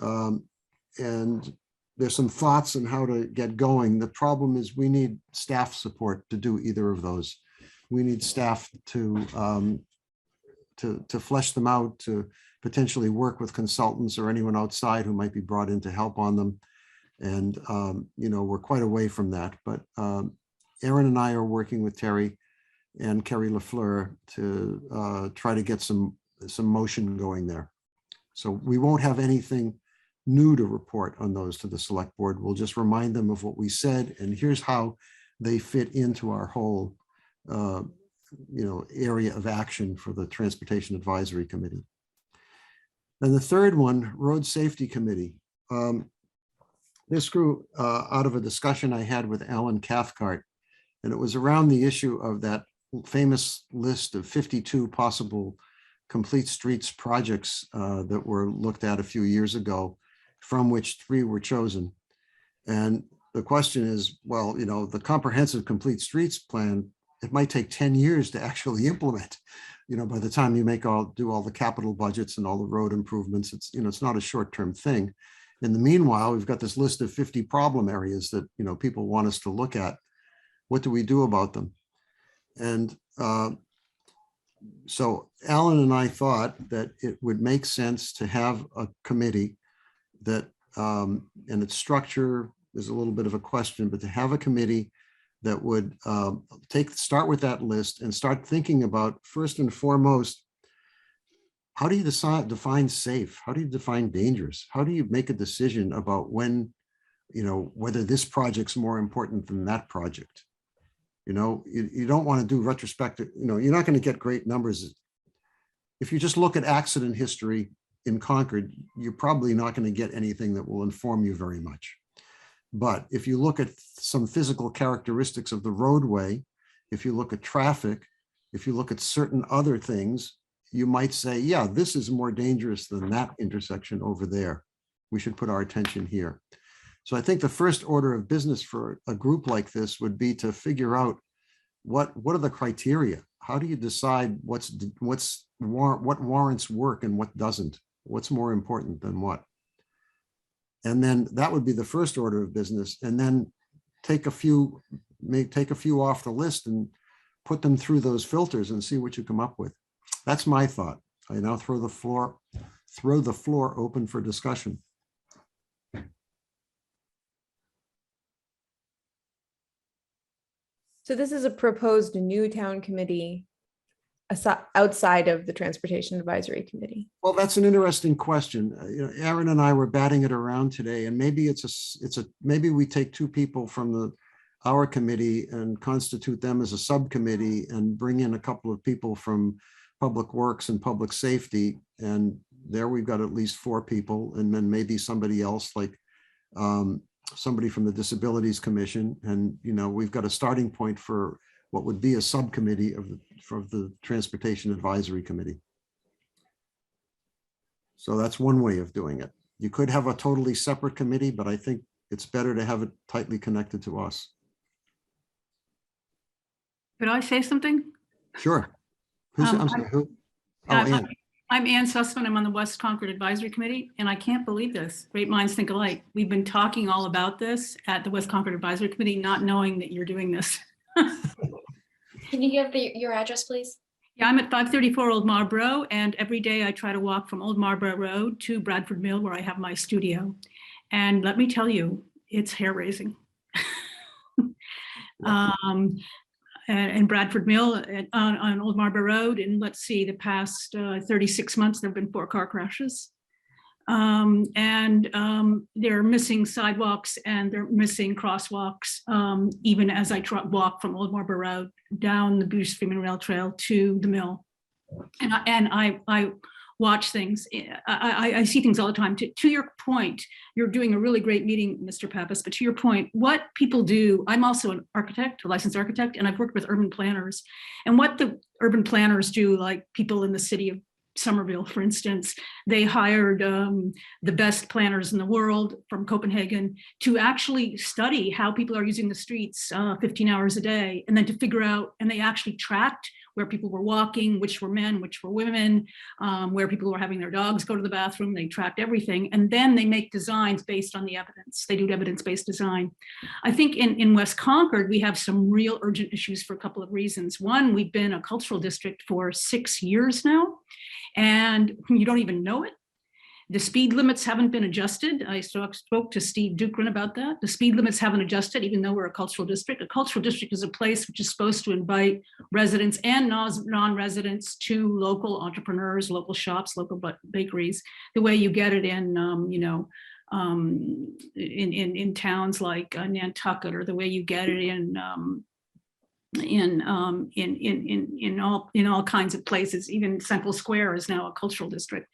and there's some thoughts on how to get going. The problem is we need staff support to do either of those. We need staff to flesh them out, to potentially work with consultants or anyone outside who might be brought in to help on them. And, we're quite away from that, but Aaron and I are working with Terry and Kerry LaFleur to try to get some motion going there. So we won't have anything new to report on those to the select board. We'll just remind them of what we said, and here's how they fit into our whole area of action for the Transportation Advisory Committee. And the third one, Road Safety Committee. This grew out of a discussion I had with Alan Cathcart, and it was around the issue of that famous list of 52 possible complete streets projects that were looked at a few years ago, from which 3 were chosen. And the question is, well, the comprehensive complete streets plan, it might take 10 years to actually implement. By the time you do all the capital budgets and all the road improvements, it's not a short-term thing. In the meanwhile, we've got this list of 50 problem areas that, people want us to look at. What do we do about them? And so Alan and I thought that it would make sense to have a committee that, and its structure is a little bit of a question, but to have a committee that would start with that list and start thinking about, first and foremost, how do you define safe? How do you define dangerous? How do you make a decision about when, whether this project's more important than that project? You don't want to do retrospective, you're not going to get great numbers. If you just look at accident history in Concord, you're probably not going to get anything that will inform you very much. But if you look at some physical characteristics of the roadway, if you look at traffic, if you look at certain other things, you might say, yeah, this is more dangerous than that intersection over there. We should put our attention here. So I think the first order of business for a group like this would be to figure out what are the criteria? How do you decide what warrants work and what doesn't? What's more important than what? And then that would be the first order of business. And then take a few off the list and put them through those filters and see what you come up with. That's my thought. I now throw the floor open for discussion. So this is a proposed new town committee outside of the Transportation Advisory Committee. Well, that's an interesting question. Aaron and I were batting it around today, and maybe maybe we take 2 people from our committee and constitute them as a subcommittee and bring in a couple of people from Public Works and Public Safety. And there we've got at least 4 people, and then maybe somebody else like somebody from the Disabilities Commission. And, we've got a starting point for what would be a subcommittee for the Transportation Advisory Committee. So that's one way of doing it. You could have a totally separate committee, but I think it's better to have it tightly connected to us. Could I say something? Sure. I'm sorry, who? Oh, Ann. I'm Ann Sussman. I'm on the West Concord Advisory Committee, and I can't believe this. Great minds think alike. We've been talking all about this at the West Concord Advisory Committee, not knowing that you're doing this. Can you give your address, please? Yeah, I'm at 534 Old Marlborough, and every day I try to walk from Old Marlborough Road to Bradford Mill, where I have my studio. And let me tell you, it's hair raising. And Bradford Mill on Old Marlborough Road. And let's see, the past 36 months, there've been 4 car crashes. They're missing sidewalks and they're missing crosswalks. Even as I walk from Old Marlborough Road down the Bruce Freeman Rail Trail to the mill. And I watch things. I see things all the time. To your point, you're doing a really great meeting, Mr. Pappas, but to your point, what people do, I'm also an architect, a licensed architect, and I've worked with urban planners. And what the urban planners do, like people in the city of Somerville, for instance, they hired the best planners in the world from Copenhagen to actually study how people are using the streets 15 hours a day, and then to figure out, and they actually tracked where people were walking, which were men, which were women, where people were having their dogs go to the bathroom. They tracked everything. And then they make designs based on the evidence. They do evidence-based design. I think in West Concord, we have some real urgent issues for a couple of reasons. One, we've been a cultural district for 6 years now, and you don't even know it. The speed limits haven't been adjusted. I spoke to Steve Dukran about that. The speed limits haven't adjusted, even though we're a cultural district. A cultural district is a place which is supposed to invite residents and non-residents to local entrepreneurs, local shops, local bakeries, the way you get it in, in towns like Nantucket, or the way you get it in all kinds of places. Even Central Square is now a cultural district.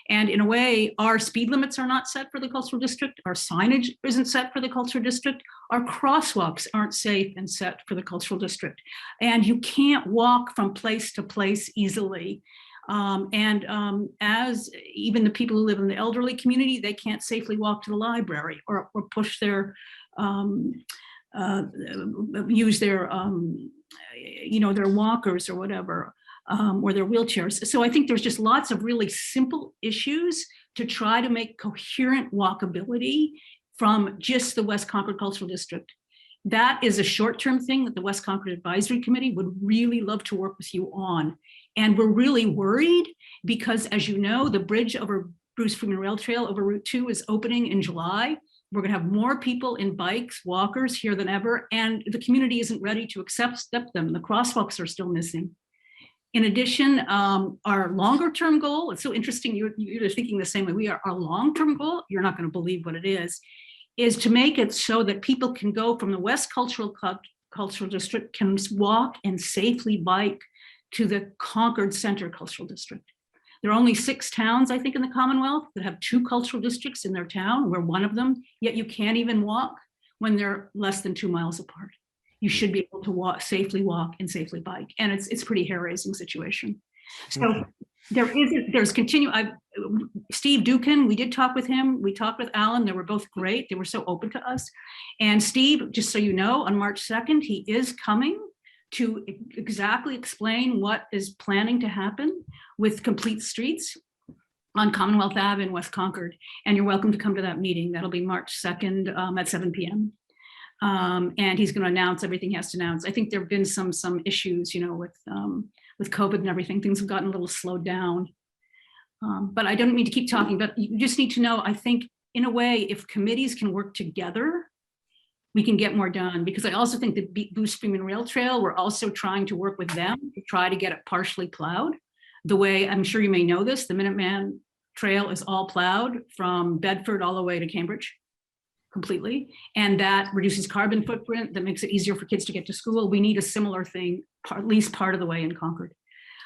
And in a way, our speed limits are not set for the cultural district. Our signage isn't set for the cultural district. Our crosswalks aren't safe and set for the cultural district. And you can't walk from place to place easily. As even the people who live in the elderly community, they can't safely walk to the library or push their, use their, their walkers or whatever. Or their wheelchairs. So I think there's just lots of really simple issues to try to make coherent walkability from just the West Concord Cultural District. That is a short-term thing that the West Concord Advisory Committee would really love to work with you on. And we're really worried because, as you know, the bridge over Bruce Freeman Rail Trail over Route 2 is opening in July. We're going to have more people in bikes, walkers here than ever, and the community isn't ready to accept them. The crosswalks are still missing. In addition, our longer term goal, it's so interesting, you're thinking the same way we are. Our long-term goal, you're not going to believe what it is to make it so that people can go from the West Cultural District, can walk and safely bike to the Concord Center Cultural District. There are only 6 towns, I think, in the Commonwealth that have 2 cultural districts in their town. We're one of them, yet you can't even walk when they're less than 2 miles apart. You should be able to safely walk and safely bike. And it's pretty hair-raising situation. So there's Steve Dukin, we did talk with him. We talked with Alan. They were both great. They were so open to us. And Steve, just so you know, on March 2nd, he is coming to exactly explain what is planning to happen with Complete Streets on Commonwealth Ave in West Concord. And you're welcome to come to that meeting. That'll be March 2nd at 7 p.m. And he's going to announce everything he has to announce. I think there have been some issues, with COVID and everything. Things have gotten a little slowed down. But I don't mean to keep talking, but you just need to know, I think, in a way, if committees can work together, we can get more done. Because I also think the Bruce Freeman Rail Trail, we're also trying to work with them to try to get it partially plowed. The way, I'm sure you may know this, the Minuteman Trail is all plowed from Bedford all the way to Cambridge. Completely, and that reduces carbon footprint, that makes it easier for kids to get to school. We need a similar thing, at least part of the way in Concord.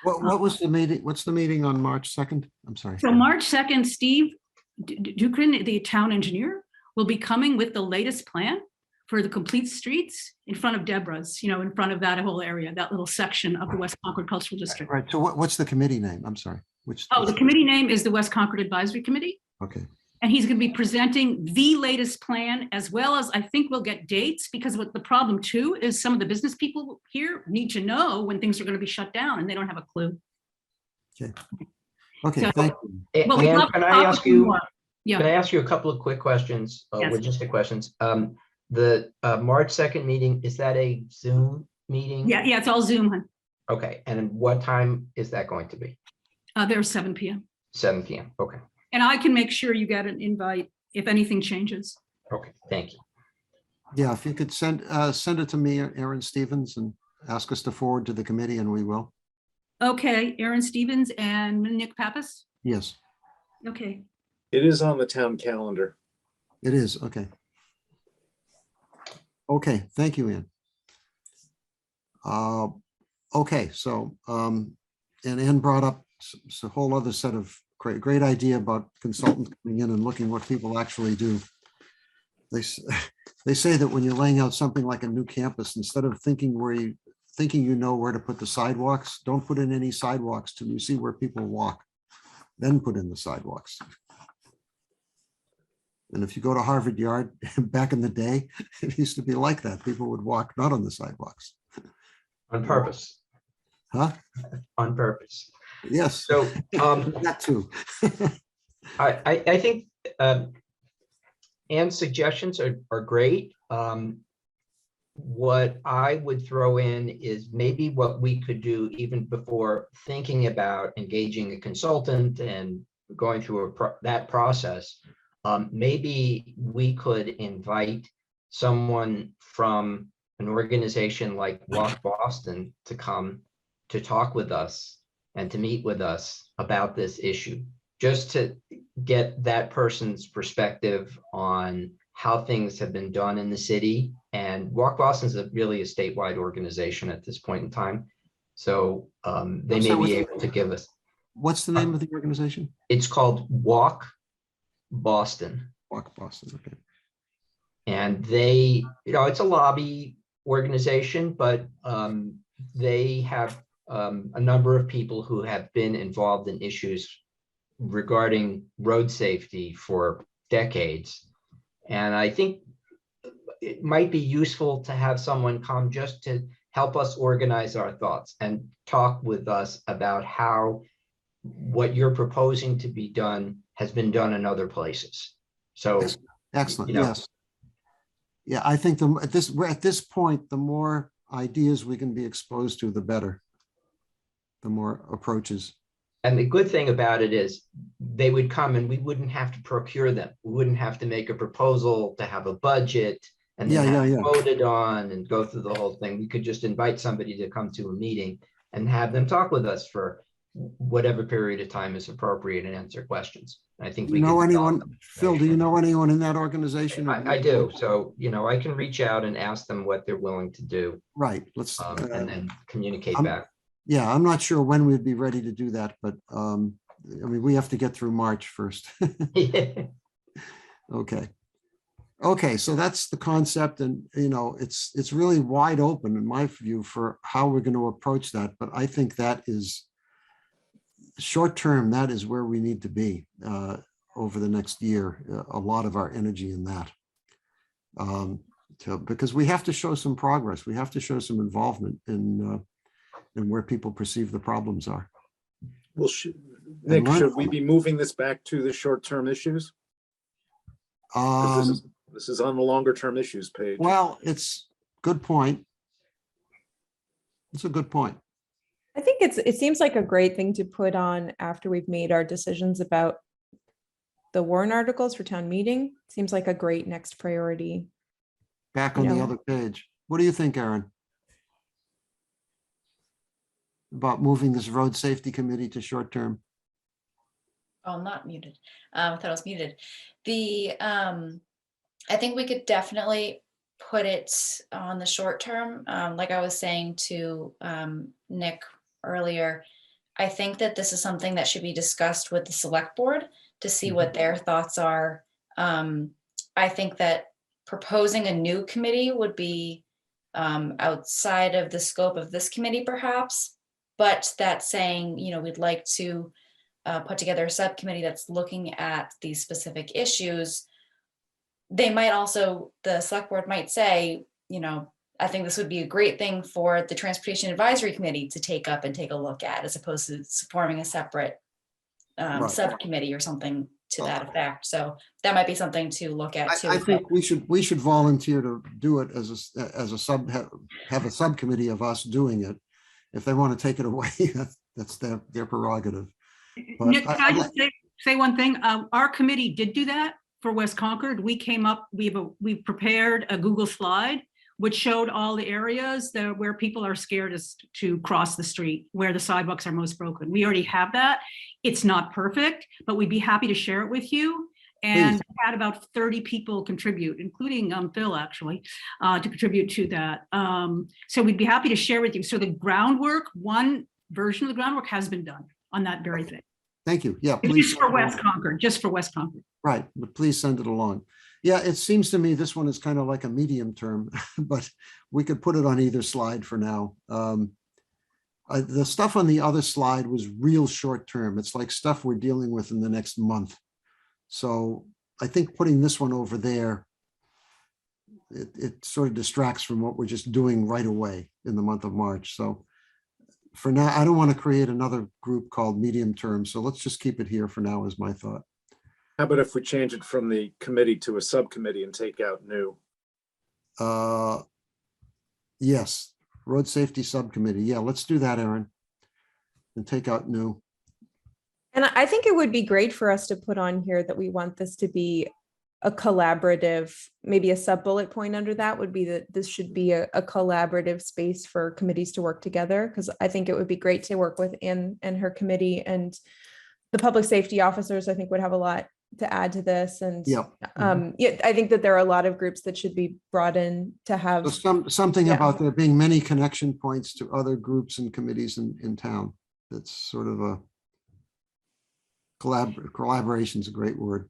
What was the meeting? What's the meeting on March 2nd? I'm sorry. So March 2nd, Steve Dukran, the town engineer, will be coming with the latest plan for the Complete Streets in front of Deborah's, in front of that whole area, that little section of the West Concord Cultural District. Right. So what's the committee name? I'm sorry. The committee name is the West Concord Advisory Committee. Okay. And he's going to be presenting the latest plan, as well as I think we'll get dates, because what the problem too is some of the business people here need to know when things are going to be shut down and they don't have a clue. Okay, So, thank you. Well, And can I ask you, Yeah. can I ask you a couple of quick questions, Yes. logistic questions? The March 2nd meeting, is that a Zoom meeting? Yeah, it's all Zoom. Hun. Okay, and what time is that going to be? There's 7 p.m. 7 p.m. Okay, And I can make sure you get an invite if anything changes. okay, thank you. Yeah, if you could send it to me, Aaron Stevens, and ask us to forward to the committee, and we will. Okay, Aaron Stevens and Nick Pappas. Yes, Okay, It is on the town calendar. it is. Okay. Okay, thank you, Ann. Okay, so, and Ann brought up a whole other set of great idea about consultants coming in and looking what people actually do. They say that when you're laying out something like a new campus, instead of thinking you know where to put the sidewalks, don't put in any sidewalks till you see where people walk, then put in the sidewalks. And if you go to Harvard Yard, back in the day, it used to be like that. People would walk not on the sidewalks. On purpose, Huh? on purpose. Yes, So that too. I think Ann's suggestions are great. What I would throw in is maybe what we could do even before thinking about engaging a consultant and going through that process. Maybe we could invite someone from an organization like Walk Boston to come to talk with us and to meet with us about this issue, just to get that person's perspective on how things have been done in the city. And Walk Boston is really a statewide organization at this point in time. So they may be able to give us. What's the name of the organization? It's called Walk Boston. Walk Boston, okay. And they, it's a lobby organization, but they have a number of people who have been involved in issues regarding road safety for decades. And I think it might be useful to have someone come just to help us organize our thoughts and talk with us about how what you're proposing to be done has been done in other places. So Excellent, you know. yes. Yeah, I think at this point, the more ideas we can be exposed to, the better. The more approaches. And the good thing about it is they would come and we wouldn't have to procure them. We wouldn't have to make a proposal to have a budget and then have it voted on and go through the whole thing. We could just invite somebody to come to a meeting and have them talk with us for whatever period of time is appropriate and answer questions. I think we know anyone, Phil, do you know anyone in that organization? I do. So, I can reach out and ask them what they're willing to do. Right. Let's and then communicate back. Yeah, I'm not sure when we'd be ready to do that, but I mean, we have to get through March first. Okay. Okay, so that's the concept, and it's really wide open in my view for how we're going to approach that. But I think that is short term. That is where we need to be over the next year. A lot of our energy in that, because we have to show some progress. We have to show some involvement in where people perceive the problems are. Well, Nick, should we be moving this back to the short-term issues? This is on the longer-term issues page. Well, it's good point. It's a good point. I think it seems like a great thing to put on after we've made our decisions about the warrant articles for town meeting. Seems like a great next priority. Back on the other page. What do you think, Aaron? About moving this road safety committee to short term? Oh, I'm not muted. I thought I was muted. I think we could definitely put it on the short term. Like I was saying to Nick earlier, I think that this is something that should be discussed with the select board to see what their thoughts are. I think that proposing a new committee would be outside of the scope of this committee perhaps, but that's saying, we'd like to put together a subcommittee that's looking at these specific issues. They might also, the select board might say, I think this would be a great thing for the Transportation Advisory Committee to take up and take a look at, as opposed to forming a separate subcommittee or something to that effect. So that might be something to look at too. I think we should volunteer to do it as a subcommittee of us doing it. If they want to take it away, that's their prerogative. But Nick, can I just say one thing? Our committee did do that for West Concord, we've prepared a Google slide which showed all the areas where people are scared to cross the street, where the sidewalks are most broken. We already have that. It's not perfect, but we'd be happy to share it with you. And we had about 30 people contribute, including Phil, actually, to contribute to that. So we'd be happy to share with you. So the groundwork, one version of the groundwork has been done on that very thing. Thank you. Yeah, please. Just for West Concord, just for West Concord. Right, but please send it along. Yeah, it seems to me this one is kind of like a medium term, but we could put it on either slide for now. The stuff on the other slide was real short term. It's like stuff we're dealing with in the next month. So I think putting this one over there, it sort of distracts from what we're just doing right away in the month of March. So for now, I don't want to create another group called medium term. So let's just keep it here for now is my thought. How about if we change it from the committee to a subcommittee and take out new? Yes, road safety subcommittee. Yeah, let's do that, Aaron. And take out new. And I think it would be great for us to put on here that we want this to be a collaborative, maybe a sub bullet point under that would be that this should be a collaborative space for committees to work together. Because I think it would be great to work with Ann and her committee, and the public safety officers, I think, would have a lot to add to this. And Yep. yeah, I think that there are a lot of groups that should be brought in to have Something Yeah. about there being many connection points to other groups and committees in town. That's sort of a collaboration is a great word.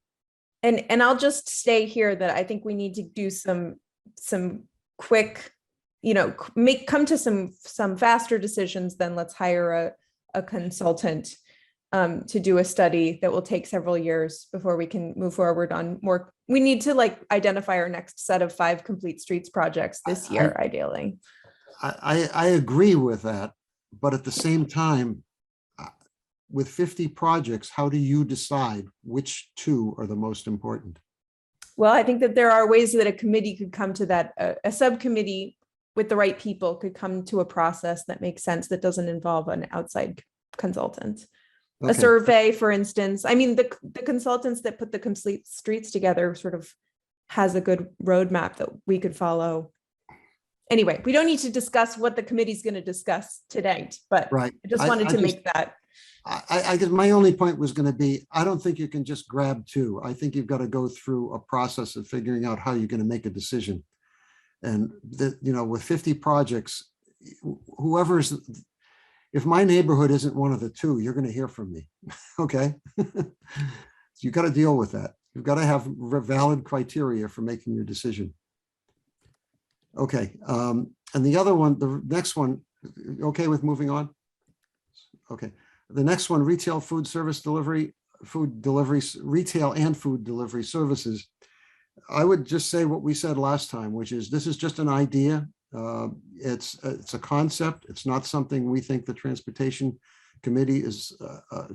And I'll just stay here that I think we need to do some quick, come to some faster decisions than let's hire a consultant to do a study that will take several years before we can move forward on more. We need to identify our next set of 5 complete streets projects this year, ideally. I agree with that, but at the same time, with 50 projects, how do you decide which 2 are the most important? Well, I think that there are ways that a committee could come to that, a subcommittee with the right people could come to a process that makes sense, that doesn't involve an outside consultant. Okay. A survey, for instance. I mean, the consultants that put the complete streets together sort of has a good roadmap that we could follow. Anyway, we don't need to discuss what the committee's going to discuss tonight, but Right. I just wanted to make that. I guess my only point was going to be, I don't think you can just grab 2. I think you've got to go through a process of figuring out how you're going to make a decision. And with 50 projects, if my neighborhood isn't one of the 2, you're going to hear from me. Okay. You got to deal with that. You've got to have valid criteria for making your decision. Okay. And the other one, the next one, okay with moving on? Okay. The next one, retail food service delivery, retail and food delivery services. I would just say what we said last time, which is this is just an idea. It's a concept. It's not something we think the transportation committee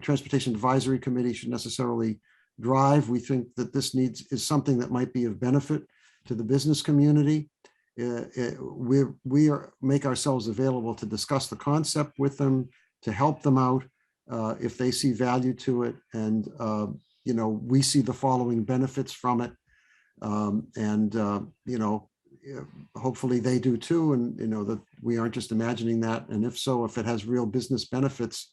transportation advisory committee should necessarily drive. We think that this is something that might be of benefit to the business community. We make ourselves available to discuss the concept with them, to help them out if they see value to it. And, we see the following benefits from it. Hopefully they do too. And, that we aren't just imagining that. And if so, if it has real business benefits,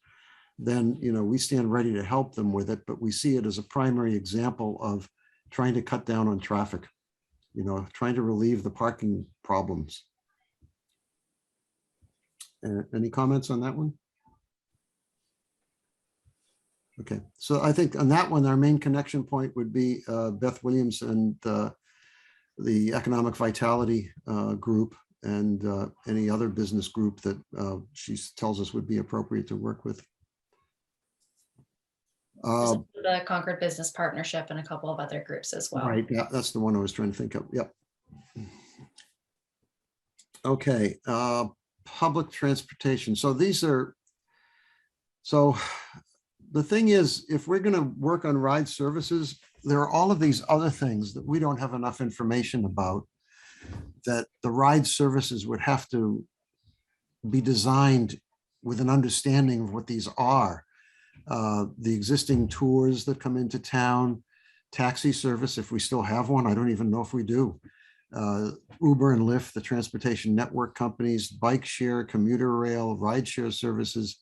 then, we stand ready to help them with it. But we see it as a primary example of trying to cut down on traffic, trying to relieve the parking problems. Any comments on that one? Okay, so I think on that one, our main connection point would be Beth Williams and the Economic Vitality Group and any other business group that she tells us would be appropriate to work with. The Concord Business Partnership and a couple of other groups as well. Right, yeah, that's the one I was trying to think of. Yep. Okay, public transportation. So the thing is, if we're going to work on ride services, there are all of these other things that we don't have enough information about, that the ride services would have to be designed with an understanding of what these are. The existing tours that come into town, taxi service, if we still have one. I don't even know if we do. Uber and Lyft, the transportation network companies, bike share, commuter rail, ride share services,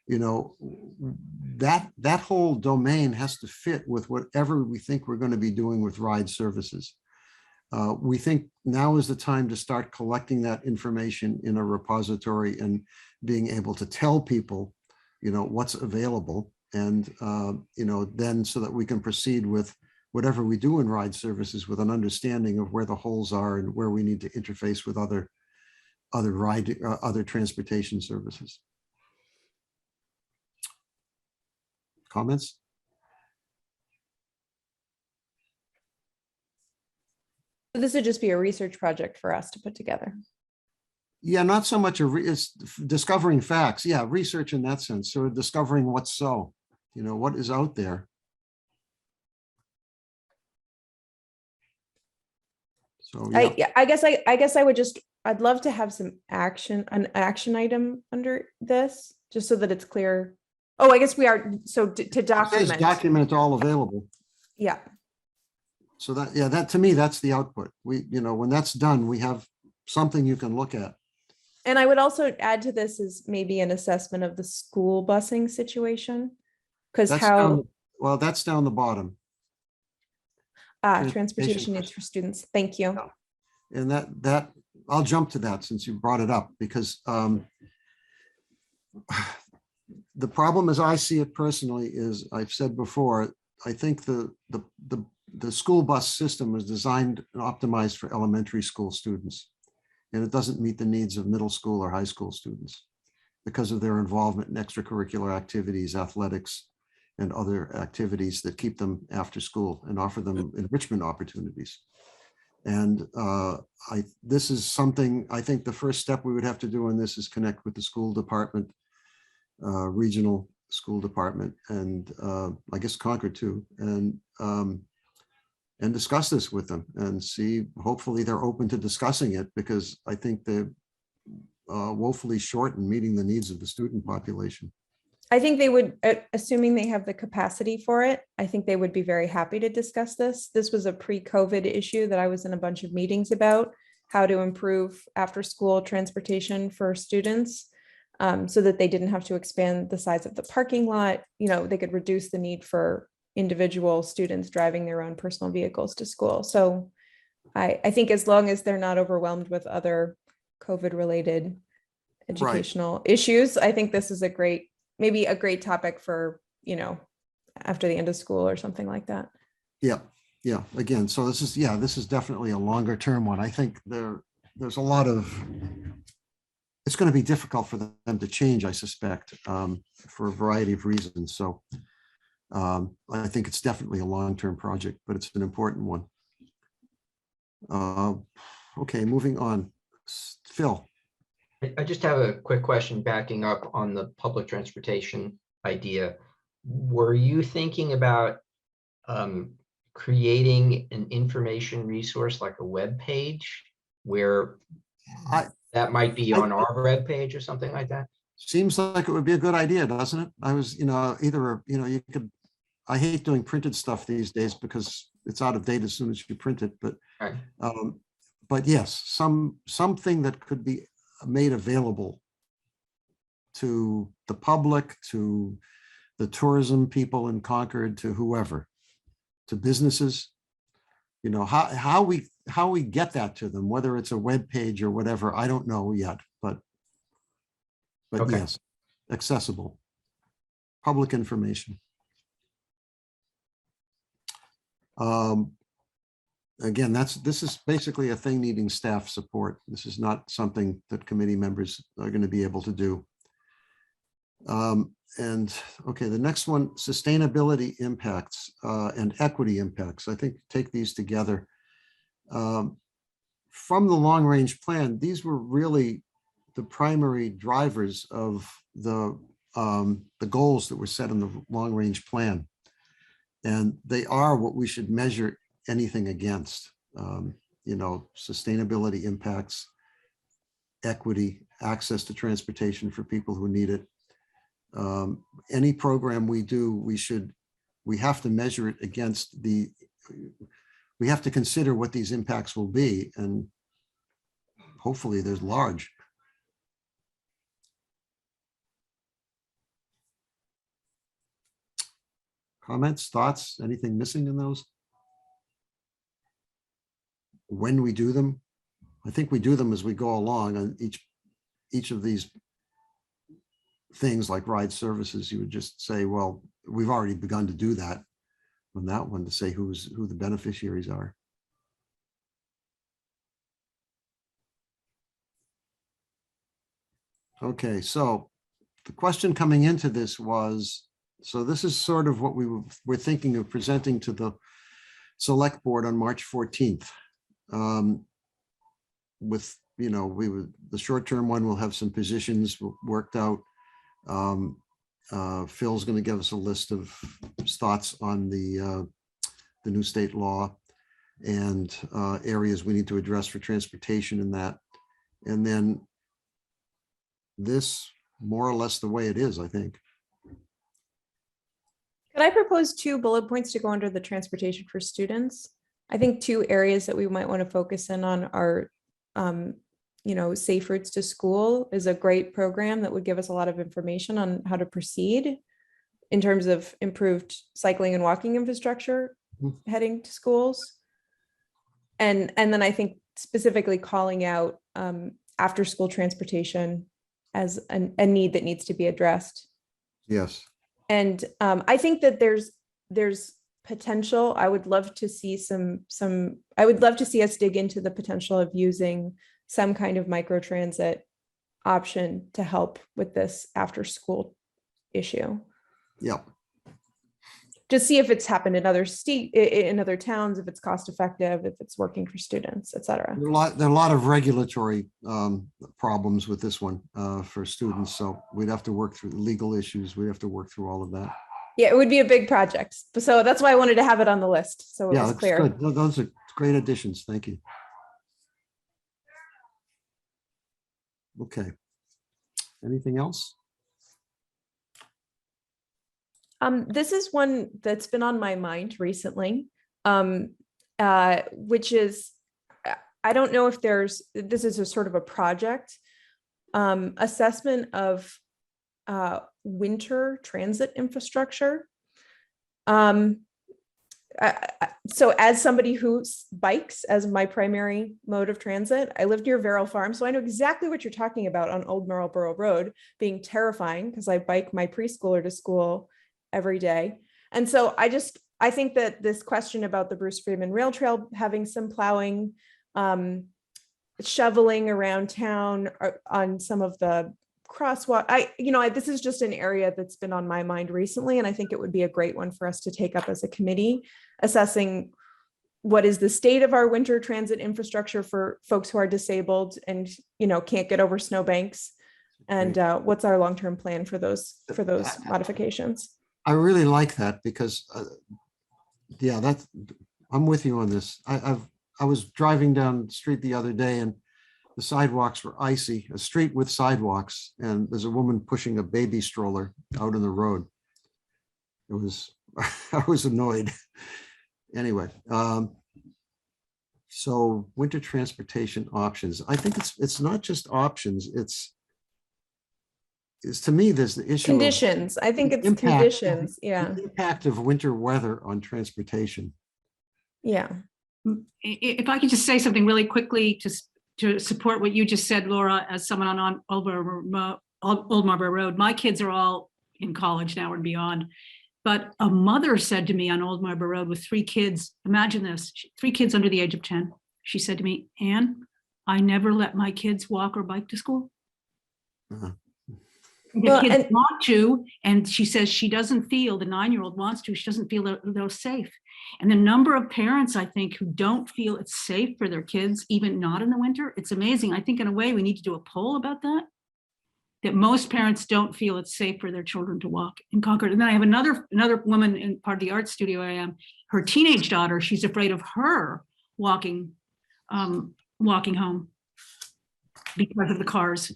you know, that whole domain has to fit with whatever we think we're going to be doing with ride services. We think now is the time to start collecting that information in a repository and being able to tell people, you know, what's available, and, you know, then so that we can proceed with whatever we do in ride services with an understanding of where the holes are and where we need to interface with other transportation services. Comments? This would just be a research project for us to put together. Yeah, not so much it's discovering facts. Yeah, research in that sense. So discovering what's so, you know, what is out there. So yeah. I guess I would just, I'd love to have an action item under this, just so that it's clear. Oh, I guess we are, so to It says document. document all available. Yeah. So that, yeah, that to me, that's the output. We, you know, when that's done, we have something you can look at. And I would also add to this is maybe an assessment of the school busing situation. Because That's how, down, well, that's down the bottom. transportation needs for students. Thank you. And that I'll jump to that since you brought it up, because the problem as I see it personally is, I've said before, I think the school bus system was designed and optimized for elementary school students. And it doesn't meet the needs of middle school or high school students because of their involvement in extracurricular activities, athletics, and other activities that keep them after school and offer them enrichment opportunities. And this is something, I think the first step we would have to do in this is connect with the school department, regional school department, and I guess Concord too, and discuss this with them and see, hopefully they're open to discussing it, because I think they're woefully short in meeting the needs of the student population. I think they would, assuming they have the capacity for it, I think they would be very happy to discuss this. This was a pre-COVID issue that I was in a bunch of meetings about, how to improve after-school transportation for students, so that they didn't have to expand the size of the parking lot. You know, they could reduce the need for individual students driving their own personal vehicles to school. So I think as long as they're not overwhelmed with other COVID-related educational issues, I think this is maybe a great topic for, you know, after the end of school or something like that. Yeah, yeah. Again, so this is definitely a longer term one. I think there's a lot of, it's going to be difficult for them to change, I suspect, for a variety of reasons. So I think it's definitely a long-term project, but it's an important one. Okay, moving on. Phil. I just have a quick question backing up on the public transportation idea. Were you thinking about creating an information resource like a web page where that might be on our web page or something like that? Seems like it would be a good idea, doesn't it? I was, you know, you could, I hate doing printed stuff these days because it's out of date as soon as you print it, but Right. But yes, something that could be made available to the public, to the tourism people in Concord, to whoever, to businesses, you know, how we get that to them, whether it's a web page or whatever, I don't know yet, but Okay. Yes, accessible, public information. Again, this is basically a thing needing staff support. This is not something that committee members are going to be able to do. And okay, the next one, sustainability impacts and equity impacts. I think take these together. From the long range plan, these were really the primary drivers of the goals that were set in the long range plan. And they are what we should measure anything against, you know, sustainability impacts, equity, access to transportation for people who need it. Any program we do, we have to measure it against the we have to consider what these impacts will be, and hopefully there's large. Comments, thoughts, anything missing in those? When we do them, I think we do them as we go along on each of these things like ride services. You would just say, well, we've already begun to do that on that one, to say who the beneficiaries are. Okay, so the question coming into this was, so this is sort of what we're thinking of presenting to the select board on March 14th. With, the short-term one will have some positions worked out. Phil's going to give us a list of thoughts on the new state law and areas we need to address for transportation in that. And then this more or less the way it is, I think. Could I propose 2 bullet points to go under the transportation for students? I think 2 areas that we might want to focus in on are, safe routes to school is a great program that would give us a lot of information on how to proceed in terms of improved cycling and walking infrastructure heading to schools. And then I think specifically calling out after school transportation as a need that needs to be addressed. Yes. And I think that there's potential. I would love to see I would love to see us dig into the potential of using some kind of microtransit option to help with this after school issue. Yep. Just see if it's happened in other towns, if it's cost effective, if it's working for students, et cetera. There are a lot of regulatory problems with this one for students. So we'd have to work through the legal issues. We'd have to work through all of that. Yeah, it would be a big project. So that's why I wanted to have it on the list. So it Yeah, was that's clear. good. Those are great additions. Thank you. Okay. Anything else? This is one that's been on my mind recently, which is, I don't know if this is a sort of a project, assessment of winter transit infrastructure. So as somebody who bikes as my primary mode of transit, I lived near Verrill Farm, so I know exactly what you're talking about on Old Marlborough Road being terrifying because I bike my preschooler to school every day. And so I think that this question about the Bruce Freeman Rail Trail having some plowing, shoveling around town on some of the crosswalk, this is just an area that's been on my mind recently, and I think it would be a great one for us to take up as a committee, assessing what is the state of our winter transit infrastructure for folks who are disabled and can't get over snowbanks, and what's our long-term plan for those modifications. I really like that because, I'm with you on this. I was driving down the street the other day and the sidewalks were icy, a street with sidewalks, and there's a woman pushing a baby stroller out on the road. It was, I was annoyed. Anyway, so winter transportation options. I think it's not just options. It's to me, there's the issue Conditions. I think it's conditions. Yeah. The impact of winter weather on transportation. Yeah. If I could just say something really quickly to support what you just said, Laura, as someone on Old Marlborough Road. My kids are all in college now and beyond. But a mother said to me on Old Marlborough Road with 3 kids, imagine this, 3 kids under the age of 10. She said to me, Anne, I never let my kids walk or bike to school. Uh-huh. The kids want to, and she says she doesn't feel, the 9-year-old wants to, she doesn't feel that they're safe. And the number of parents, I think, who don't feel it's safe for their kids, even not in the winter, it's amazing. I think in a way we need to do a poll about that most parents don't feel it's safe for their children to walk in Concord. And then I have another woman in part of the art studio I am, her teenage daughter, she's afraid of her walking home because of the cars.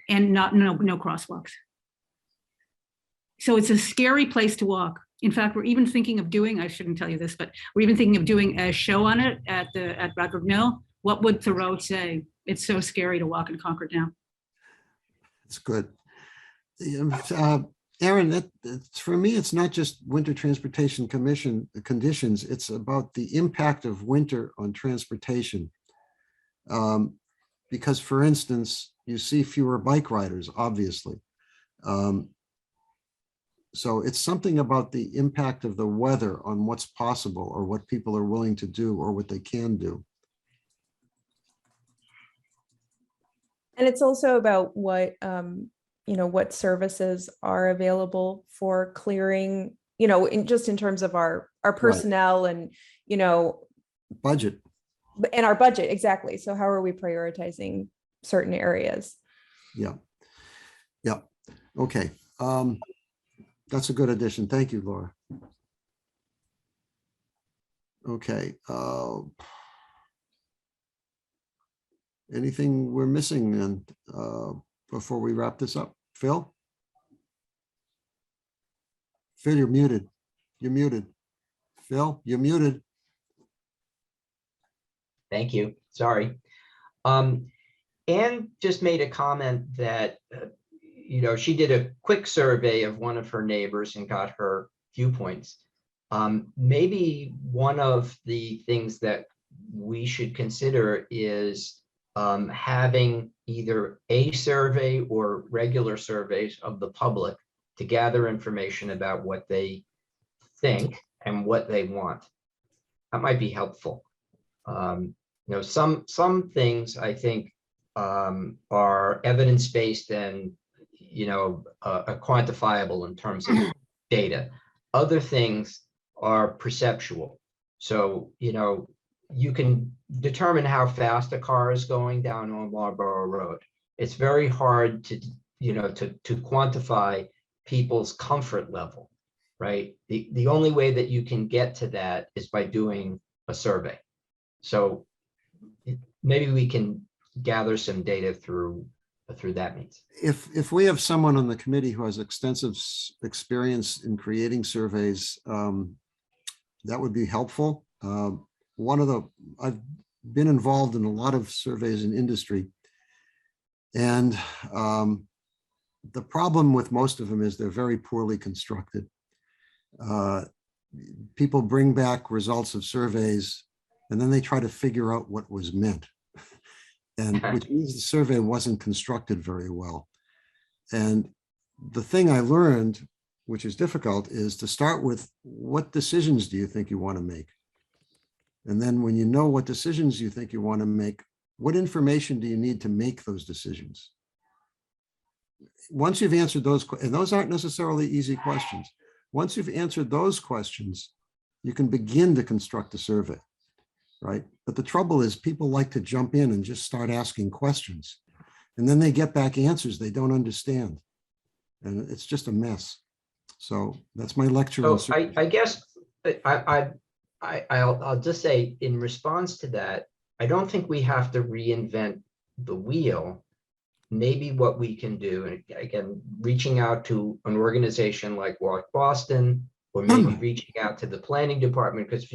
And no crosswalks. So it's a scary place to walk. In fact, we're even thinking of doing, I shouldn't tell you this, but we're even thinking of doing a show on it at Bradford Mill. What would Thoreau say? It's so scary to walk in Concord now. It's good. Aaron, for me, it's not just winter transportation conditions. It's about the impact of winter on transportation. Because, for instance, you see fewer bike riders, obviously. So it's something about the impact of the weather on what's possible or what people are willing to do or what they can do. And it's also about what, what services are available for clearing, just in terms of our personnel and, Budget. and our budget. Exactly. So how are we prioritizing certain areas? Yeah. Yeah. Okay. That's a good addition. Thank you, Laura. Okay. Anything we're missing then before we wrap this up? Phil? Phil, you're muted. You're muted. Phil, you're muted. Thank you. Sorry. Anne just made a comment that, she did a quick survey of one of her neighbors and got her viewpoints. Maybe one of the things that we should consider is having either a survey or regular surveys of the public to gather information about what they think and what they want. That might be helpful. Some things I think are evidence-based and quantifiable in terms of data. Other things are perceptual. So, you can determine how fast a car is going down on Marlborough Road. It's very hard to quantify people's comfort level, right? The only way that you can get to that is by doing a survey. So maybe we can gather some data through that means. If we have someone on the committee who has extensive experience in creating surveys, that would be helpful. I've been involved in a lot of surveys in industry, and the problem with most of them is they're very poorly constructed. People bring back results of surveys and then they try to figure out what was meant, and which means the survey wasn't constructed very well. And the thing I learned, which is difficult, is to start with what decisions do you think you want to make? And then when you know what decisions you think you want to make, what information do you need to make those decisions? Once you've answered those, and those aren't necessarily easy questions. Once you've answered those questions, you can begin to construct a survey, right? But the trouble is people like to jump in and just start asking questions. And then they get back answers they don't understand. And it's just a mess. So that's my lecture. So I guess I'll just say in response to that, I don't think we have to reinvent the wheel. Maybe what we can do, and again, reaching out to an organization like Walk Boston, or maybe reaching out to the planning department, because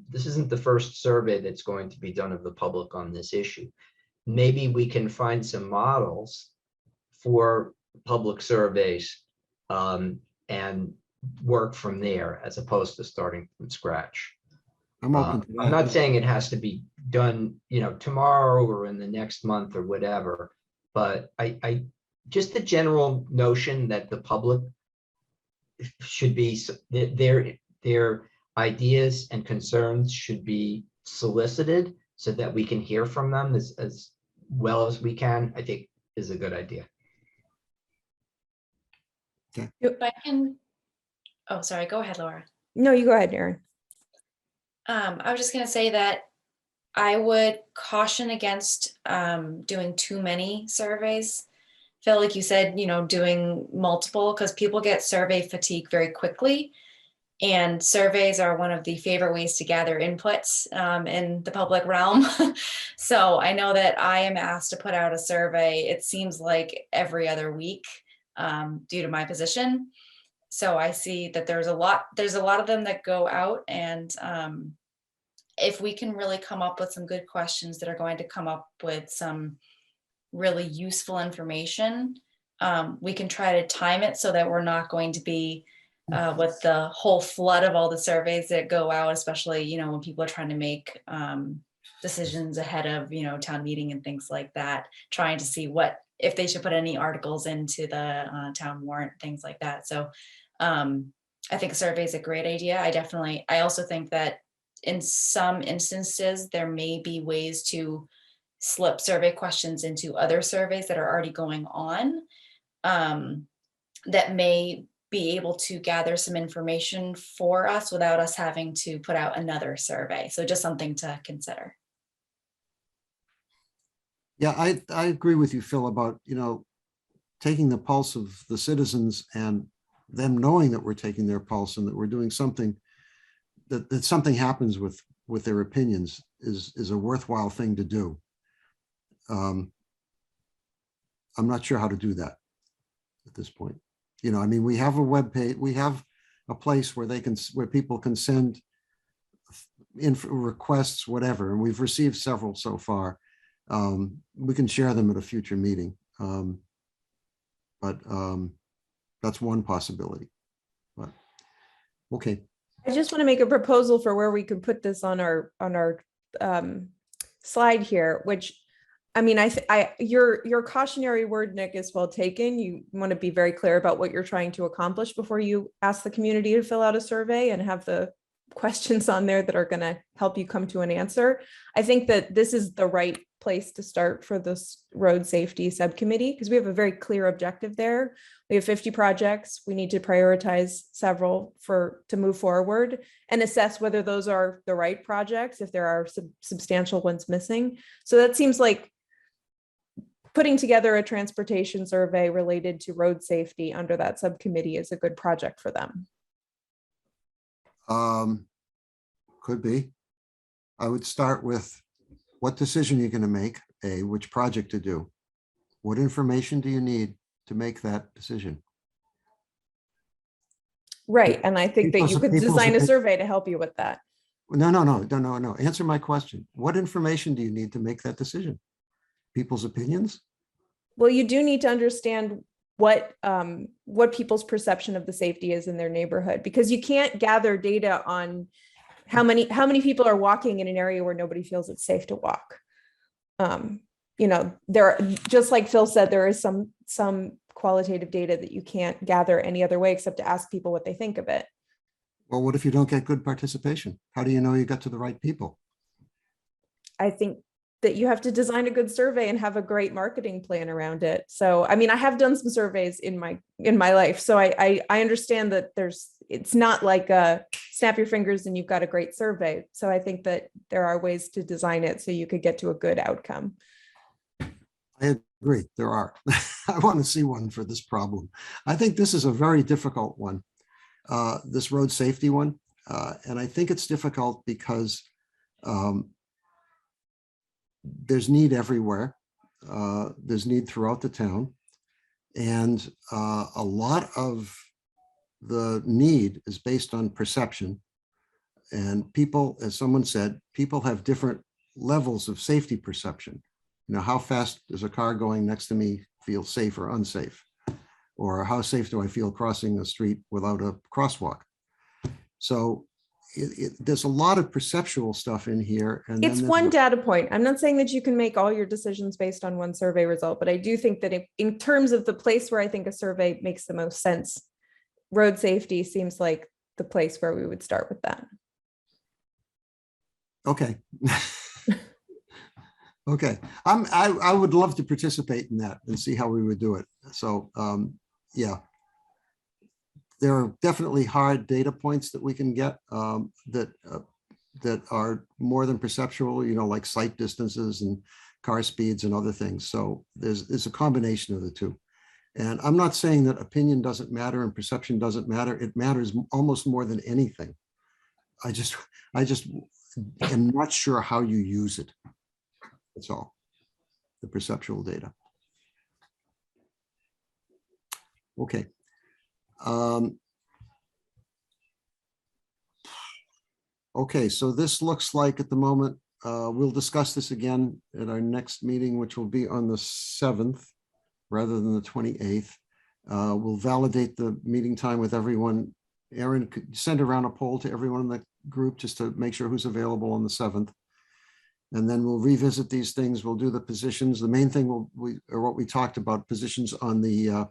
this isn't the first survey that's going to be done of the public on this issue. Maybe we can find some models for public surveys and work from there as opposed to starting from scratch. I'm open to that. I'm not saying it has to be done, tomorrow or in the next month or whatever, but I just the general notion that the public should be, their ideas and concerns should be solicited so that we can hear from them as well as we can, I think is a good idea. Okay. If I can, oh, sorry, go ahead, Laura. No, you go ahead, Erin. I was just going to say that I would caution against doing too many surveys. Phil, like you said, doing multiple, because people get survey fatigue very quickly. And surveys are one of the favorite ways to gather inputs in the public realm. So I know that I am asked to put out a survey, it seems like every other week due to my position. So I see that there's a lot of them that go out, and if we can really come up with some good questions that are going to come up with some really useful information, we can try to time it so that we're not going to be with the whole flood of all the surveys that go out, especially, you know, when people are trying to make decisions ahead of, you know, town meeting and things like that, trying to see what, if they should put any articles into the town warrant, things like that. So I think a survey is a great idea. I also think that in some instances, there may be ways to slip survey questions into other surveys that are already going on, that may be able to gather some information for us without us having to put out another survey. So just something to consider. Yeah, I agree with you, Phil, about, you know, taking the pulse of the citizens and them knowing that we're taking their pulse and that we're doing something, that something happens with their opinions is a worthwhile thing to do. I'm not sure how to do that at this point. You know, I mean, we have a web page, we have a place where people can send requests, whatever, and we've received several so far. We can share them at a future meeting. But that's one possibility. But okay. I just want to make a proposal for where we could put this on our slide here, which, I mean, your cautionary word, Nick, is well taken. You want to be very clear about what you're trying to accomplish before you ask the community to fill out a survey and have the questions on there that are going to help you come to an answer. I think that this is the right place to start for this road safety subcommittee, because we have a very clear objective there. We have 50 projects. We need to prioritize several to move forward and assess whether those are the right projects, if there are substantial ones missing. So that seems like putting together a transportation survey related to road safety under that subcommittee is a good project for them. Could be. I would start with what decision you're going to make, which project to do. What information do you need to make that decision? Right. And I think that you could design a survey to help you with that. No. Answer my question. What information do you need to make that decision? People's opinions? Well, you do need to understand what people's perception of the safety is in their neighborhood, because you can't gather data on how many people are walking in an area where nobody feels it's safe to walk. You know, just like Phil said, there is some qualitative data that you can't gather any other way except to ask people what they think of it. Well, what if you don't get good participation? How do you know you got to the right people? I think that you have to design a good survey and have a great marketing plan around it. So, I mean, I have done some surveys in my life, so I understand that it's not like snap your fingers and you've got a great survey. So I think that there are ways to design it so you could get to a good outcome. I agree, there are. I want to see one for this problem. I think this is a very difficult one, this road safety one. And I think it's difficult because there's need everywhere. There's need throughout the town. And a lot of the need is based on perception. And people, as someone said, people have different levels of safety perception. You know, how fast does a car going next to me feel safe or unsafe? Or how safe do I feel crossing a street without a crosswalk? So there's a lot of perceptual stuff in here. And it's one data point. I'm not saying that you can make all your decisions based on one survey result, but I do think that in terms of the place where I think a survey makes the most sense, road safety seems like the place where we would start with that. Okay. Okay. I would love to participate in that and see how we would do it. So yeah. There are definitely hard data points that we can get that are more than perceptual, you know, like sight distances and car speeds and other things. So there's a combination of the two. And I'm not saying that opinion doesn't matter and perception doesn't matter. It matters almost more than anything. I just am not sure how you use it. That's all, the perceptual data. Okay. Okay, so this looks like at the moment, we'll discuss this again at our next meeting, which will be on the 7th rather than the 28th. We'll validate the meeting time with everyone. Aaron, could send around a poll to everyone in the group just to make sure who's available on the 7th. And then we'll revisit these things. We'll do the positions. The main thing or what we talked about, positions on the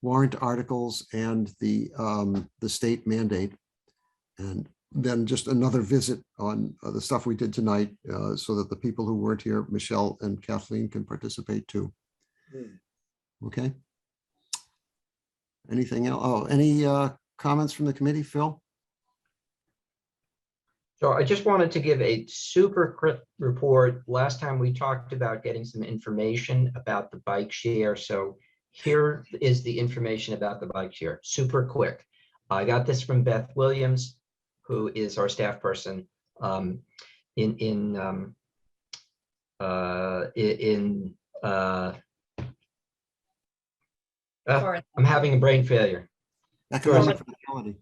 warrant articles and the state mandate. And then just another visit on the stuff we did tonight so that the people who weren't here, Michelle and Kathleen, can participate too. Okay. Anything else? Oh, any comments from the committee, Phil? So I just wanted to give a super quick report. Last time we talked about getting some information about the bike share. So here is the information about the bike share, super quick. I got this from Beth Williams, who is our staff person I'm having a brain failure. Economic vitality.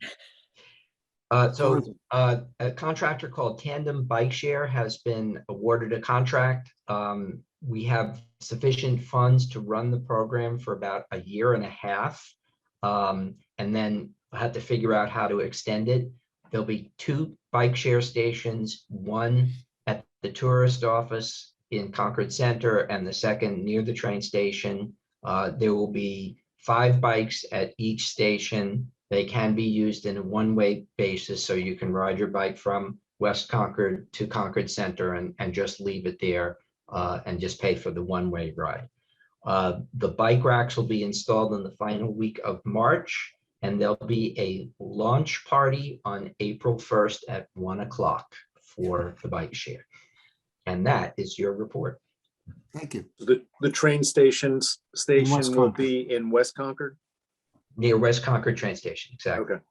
A contractor called Tandem Bike Share has been awarded a contract. We have sufficient funds to run the program for about a year and a half. And then I had to figure out how to extend it. There'll be 2 bike share stations, one at the tourist office in Concord Center and the second near the train station. There will be 5 bikes at each station. They can be used in a one-way basis, so you can ride your bike from West Concord to Concord Center and just leave it there and just pay for the one-way ride. The bike racks will be installed in the final week of March, and there'll be a launch party on April 1st at 1 o'clock for the bike share. And that is your report. Thank you. The train station will Concord. be in West Concord? Near West Concord train station, exactly. Okay.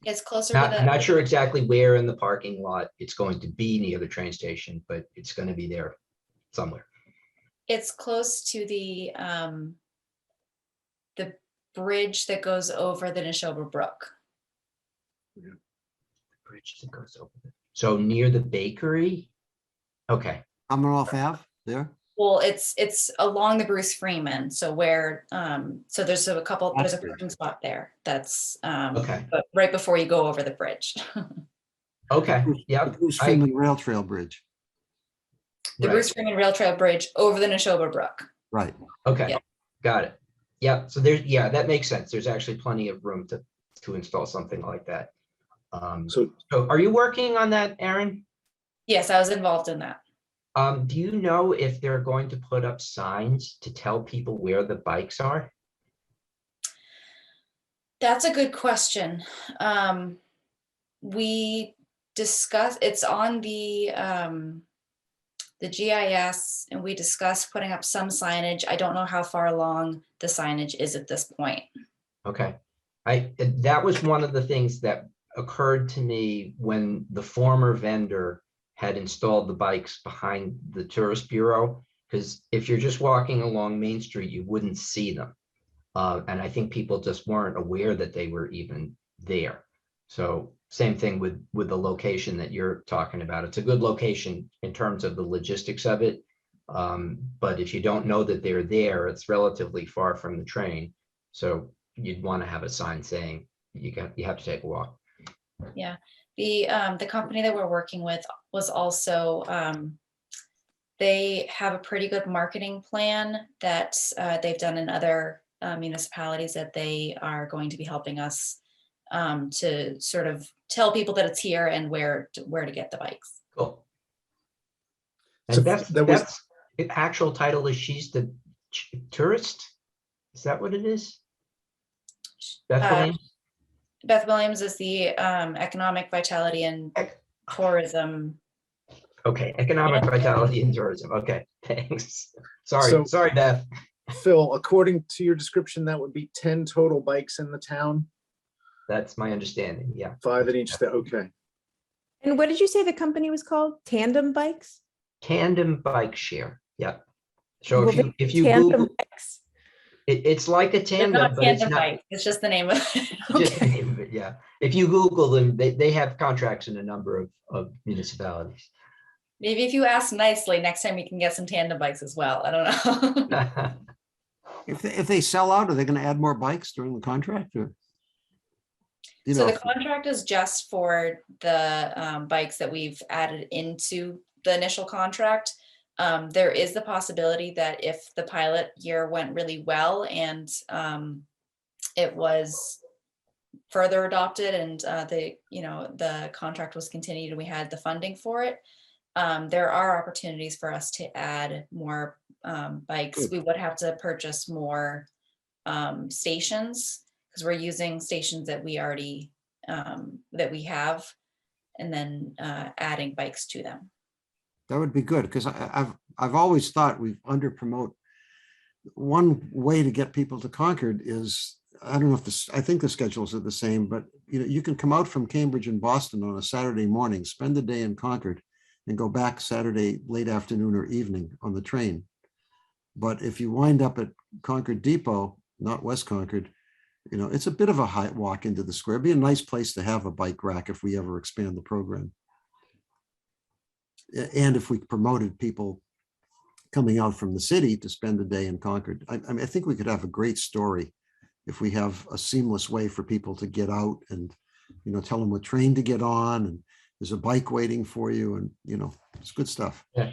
It's closer I'm to not sure exactly where in the parking lot it's going to be near the train station, but it's going to be there somewhere. it's close to the bridge that goes over the Neshoba Brook. Bridge that goes over there. So near the bakery? Okay. Commonwealth Ave there? Well, it's along the Bruce Freeman. So where, so there's a parking spot there. That's, Okay. but right before you go over the bridge. Okay. The Yep. Bruce Freeman Rail Trail Bridge. The Right. Bruce Freeman Rail Trail Bridge over the Neshoba Brook. Right. Okay. Yeah. Got it. Yeah. So there's, yeah, that makes sense. There's actually plenty of room to install something like that. So So are you working on that, Aaron? Yes, I was involved in that. Do you know if they're going to put up signs to tell people where the bikes are? That's a good question. We discussed, it's on the GIS, and we discussed putting up some signage. I don't know how far along the signage is at this point. Okay. That was one of the things that occurred to me when the former vendor had installed the bikes behind the tourist bureau, because if you're just walking along Main Street, you wouldn't see them. And I think people just weren't aware that they were even there. So same thing with the location that you're talking about. It's a good location in terms of the logistics of it. But if you don't know that they're there, it's relatively far from the train. So you'd want to have a sign saying you have to take a walk. Yeah, the company that we're working with was also, they have a pretty good marketing plan that they've done in other municipalities that they are going to be helping us to sort of tell people that it's here and where to get the bikes. Cool. So And that's there was- the actual title is She's the Tourist? Is that what it is? Beth Williams? Beth Williams is the Economic Vitality and Tourism. Okay, Economic Vitality and Tourism. Okay, thanks. So- Sorry, Beth. Phil, according to your description, that would be 10 total bikes in the town, That's my understanding, yeah. 5 at each, okay. And what did you say the company was called? Tandem Bikes? Tandem bike share, yeah. So Well, if you Tandem Google, Bikes. It's like a They're tandem, not but it's tandem not bike. It's just the name of it. just the name of it, yeah. If you Google them, they have contracts in a number of municipalities. Maybe if you ask nicely, next time we can get some tandem bikes as well. I don't know. If they sell out, are they going to add more bikes during the contract or? You So know, the contract is just for the bikes that we've added into the initial contract. There is the possibility that if the pilot year went really well and it was further adopted and the contract was continued and we had the funding for it, there are opportunities for us to add more bikes. Good. We would have to purchase more stations because we're using stations that we already that we have, and then adding bikes to them. that would be good because I've always thought we under promote. One way to get people to Concord is, I don't know if this, I think the schedules are the same, but you can come out from Cambridge and Boston on a Saturday morning, spend the day in Concord and go back Saturday late afternoon or evening on the train. But if you wind up at Concord Depot, not West Concord, it's a bit of a high walk into the square. It'd be a nice place to have a bike rack if we ever expand the program. And if we promoted people coming out from the city to spend the day in Concord, I mean, I think we could have a great story if we have a seamless way for people to get out and, tell them what train to get on, and there's a bike waiting for you, and, it's good stuff. Yeah.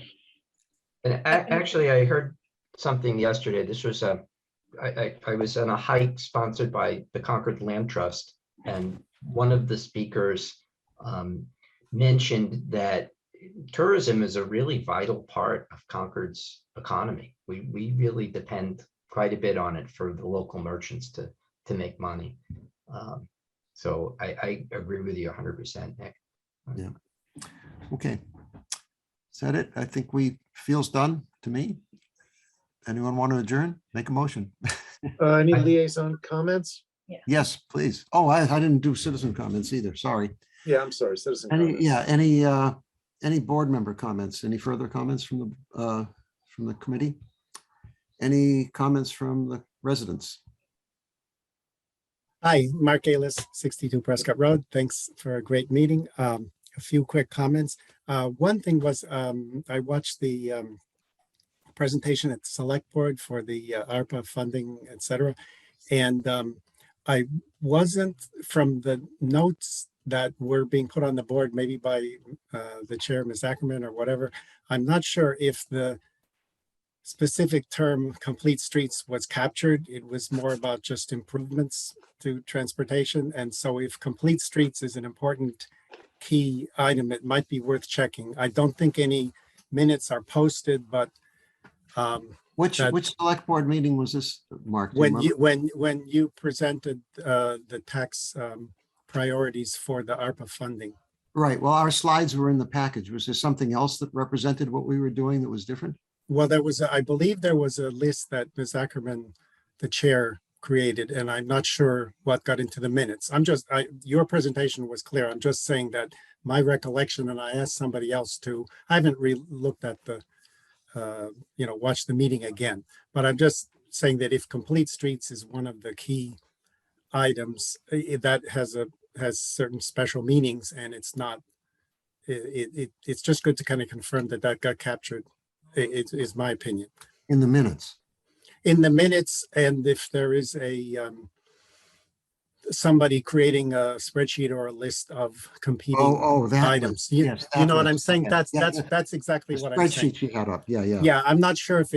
And actually, I heard something yesterday. This was I was on a hike sponsored by the Concord Land Trust, and one of the speakers mentioned that tourism is a really vital part of Concord's economy. We really depend quite a bit on it for the local merchants to make money. So I agree with you 100%, Nick. Yeah. Okay. Is that it? I think feels done to me. Anyone want to adjourn? Make a motion. Any liaison comments? Yes, please. Oh, I didn't do citizen comments either. Sorry. Yeah, I'm sorry, citizen comments. Any board member comments? Any further comments from the committee? Any comments from the residents? Hi, Mark Alis, 62 Prescott Road. Thanks for a great meeting. A few quick comments. One thing was I watched the presentation at the select board for the ARPA funding, et cetera. And I wasn't, from the notes that were being put on the board, maybe by the chair, Ms. Ackerman or whatever, I'm not sure if the specific term complete streets was captured. It was more about just improvements to transportation. And so if complete streets is an important key item, it might be worth checking. I don't think any minutes are posted, but Which select board meeting was this, Mark? Do you when you presented the tax priorities for the ARPA funding. Right. Well, our slides were in the package. Was there something else that represented what we were doing that was different? Well, I believe there was a list that Ms. Ackerman, the chair, created, and I'm not sure what got into the minutes. Your presentation was clear. I'm just saying that my recollection, and I asked somebody else to, I haven't looked at the, watch the meeting again, but I'm just saying that if complete streets is one of the key items that has certain special meanings, and it's not, it's just good to kind of confirm that got captured. It is my opinion. In the minutes. In the minutes, and if there is somebody creating a spreadsheet or a list of competing items, you know what I'm saying? Okay. That's exactly what I'm saying. Spreadsheet you had up, yeah. Yeah, I'm not sure if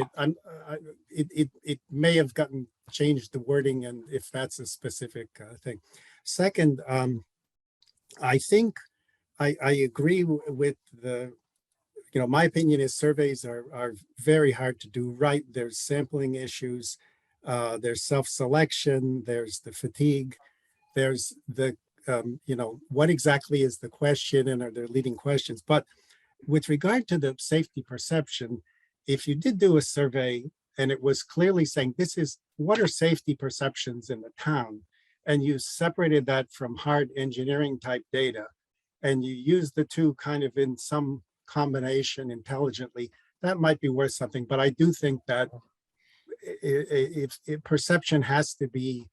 it may have gotten changed, the wording, and if that's a specific thing. Second, I think I agree with my opinion is surveys are very hard to do right. There's sampling issues, there's self-selection, there's the fatigue, there's the, what exactly is the question, and are there leading questions? But with regard to the safety perception, if you did do a survey and it was clearly saying what are safety perceptions in the town, and you separated that from hard engineering type data, and you use the two kind of in some combination intelligently, that might be worth something. But I do think that perception has to be,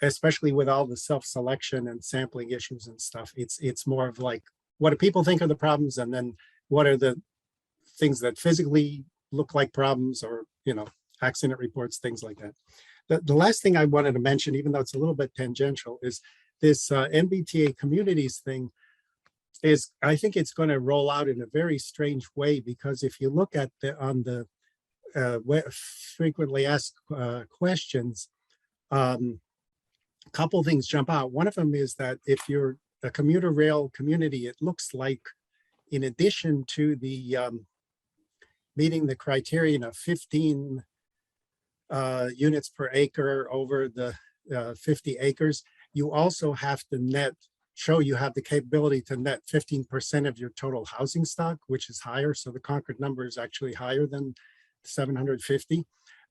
especially with all the self-selection and sampling issues and stuff, it's more of like, what do people think are the problems? And then what are the things that physically look like problems, or, you know, accident reports, things like that. The last thing I wanted to mention, even though it's a little bit tangential, is this MBTA communities thing is, I think it's going to roll out in a very strange way, because if you look at on the frequently asked questions, couple things jump out. One of them is that if you're a commuter rail community, it looks like, in addition to the meeting the criterion of 15 units per acre over the 50 acres, you also have to show you have the capability to net 15% of your total housing stock, which is higher. So the Concord number is actually higher than 750.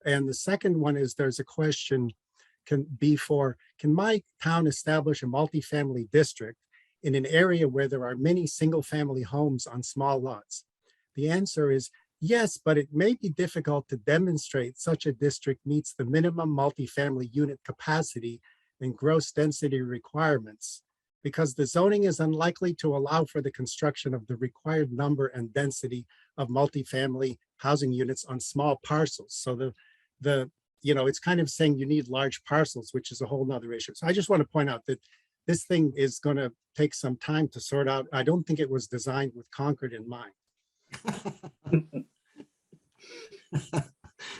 And the second one is, there's a question, can my town establish a multifamily district in an area where there are many single family homes on small lots? The answer is yes, but it may be difficult to demonstrate such a district meets the minimum multifamily unit capacity and gross density requirements, because the zoning is unlikely to allow for the construction of the required number and density of multifamily housing units on small parcels. So it's kind of saying you need large parcels, which is a whole nother issue. So I just want to point out that this thing is going to take some time to sort out. I don't think it was designed with Concord in mind.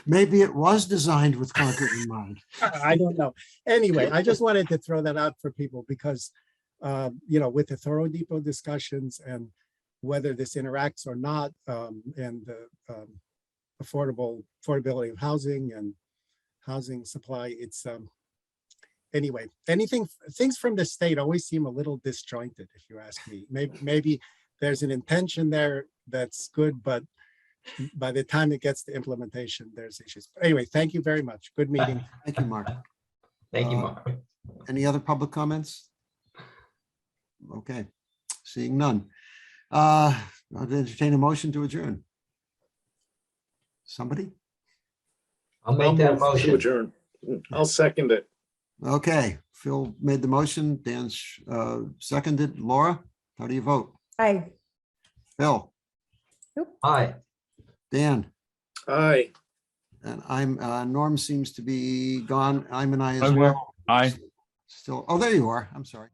Maybe it was designed with Concord in mind. I don't know. Anyway, I just wanted to throw that out for people because, with the Thorough Depot discussions and whether this interacts or not, and the affordability of housing and housing supply, it's anyway, things from the state always seem a little disjointed, if you ask me. Maybe there's an intention there that's good, but by the time it gets to implementation, there's issues. But anyway, thank you very much. Good meeting. Thank you, Mark. Thank you, Mark. Any other public comments? Okay, seeing none. I'll entertain a motion to adjourn. Somebody? I'll make that move to motion. adjourn. I'll second it. Okay, Phil made the motion. Dan seconded. Laura, how do you vote? Aye. Phil? Aye. Dan? Aye. And Norm seems to be gone. I'm an aye as I'm here. well. Aye. Still, oh, there you are. I'm sorry.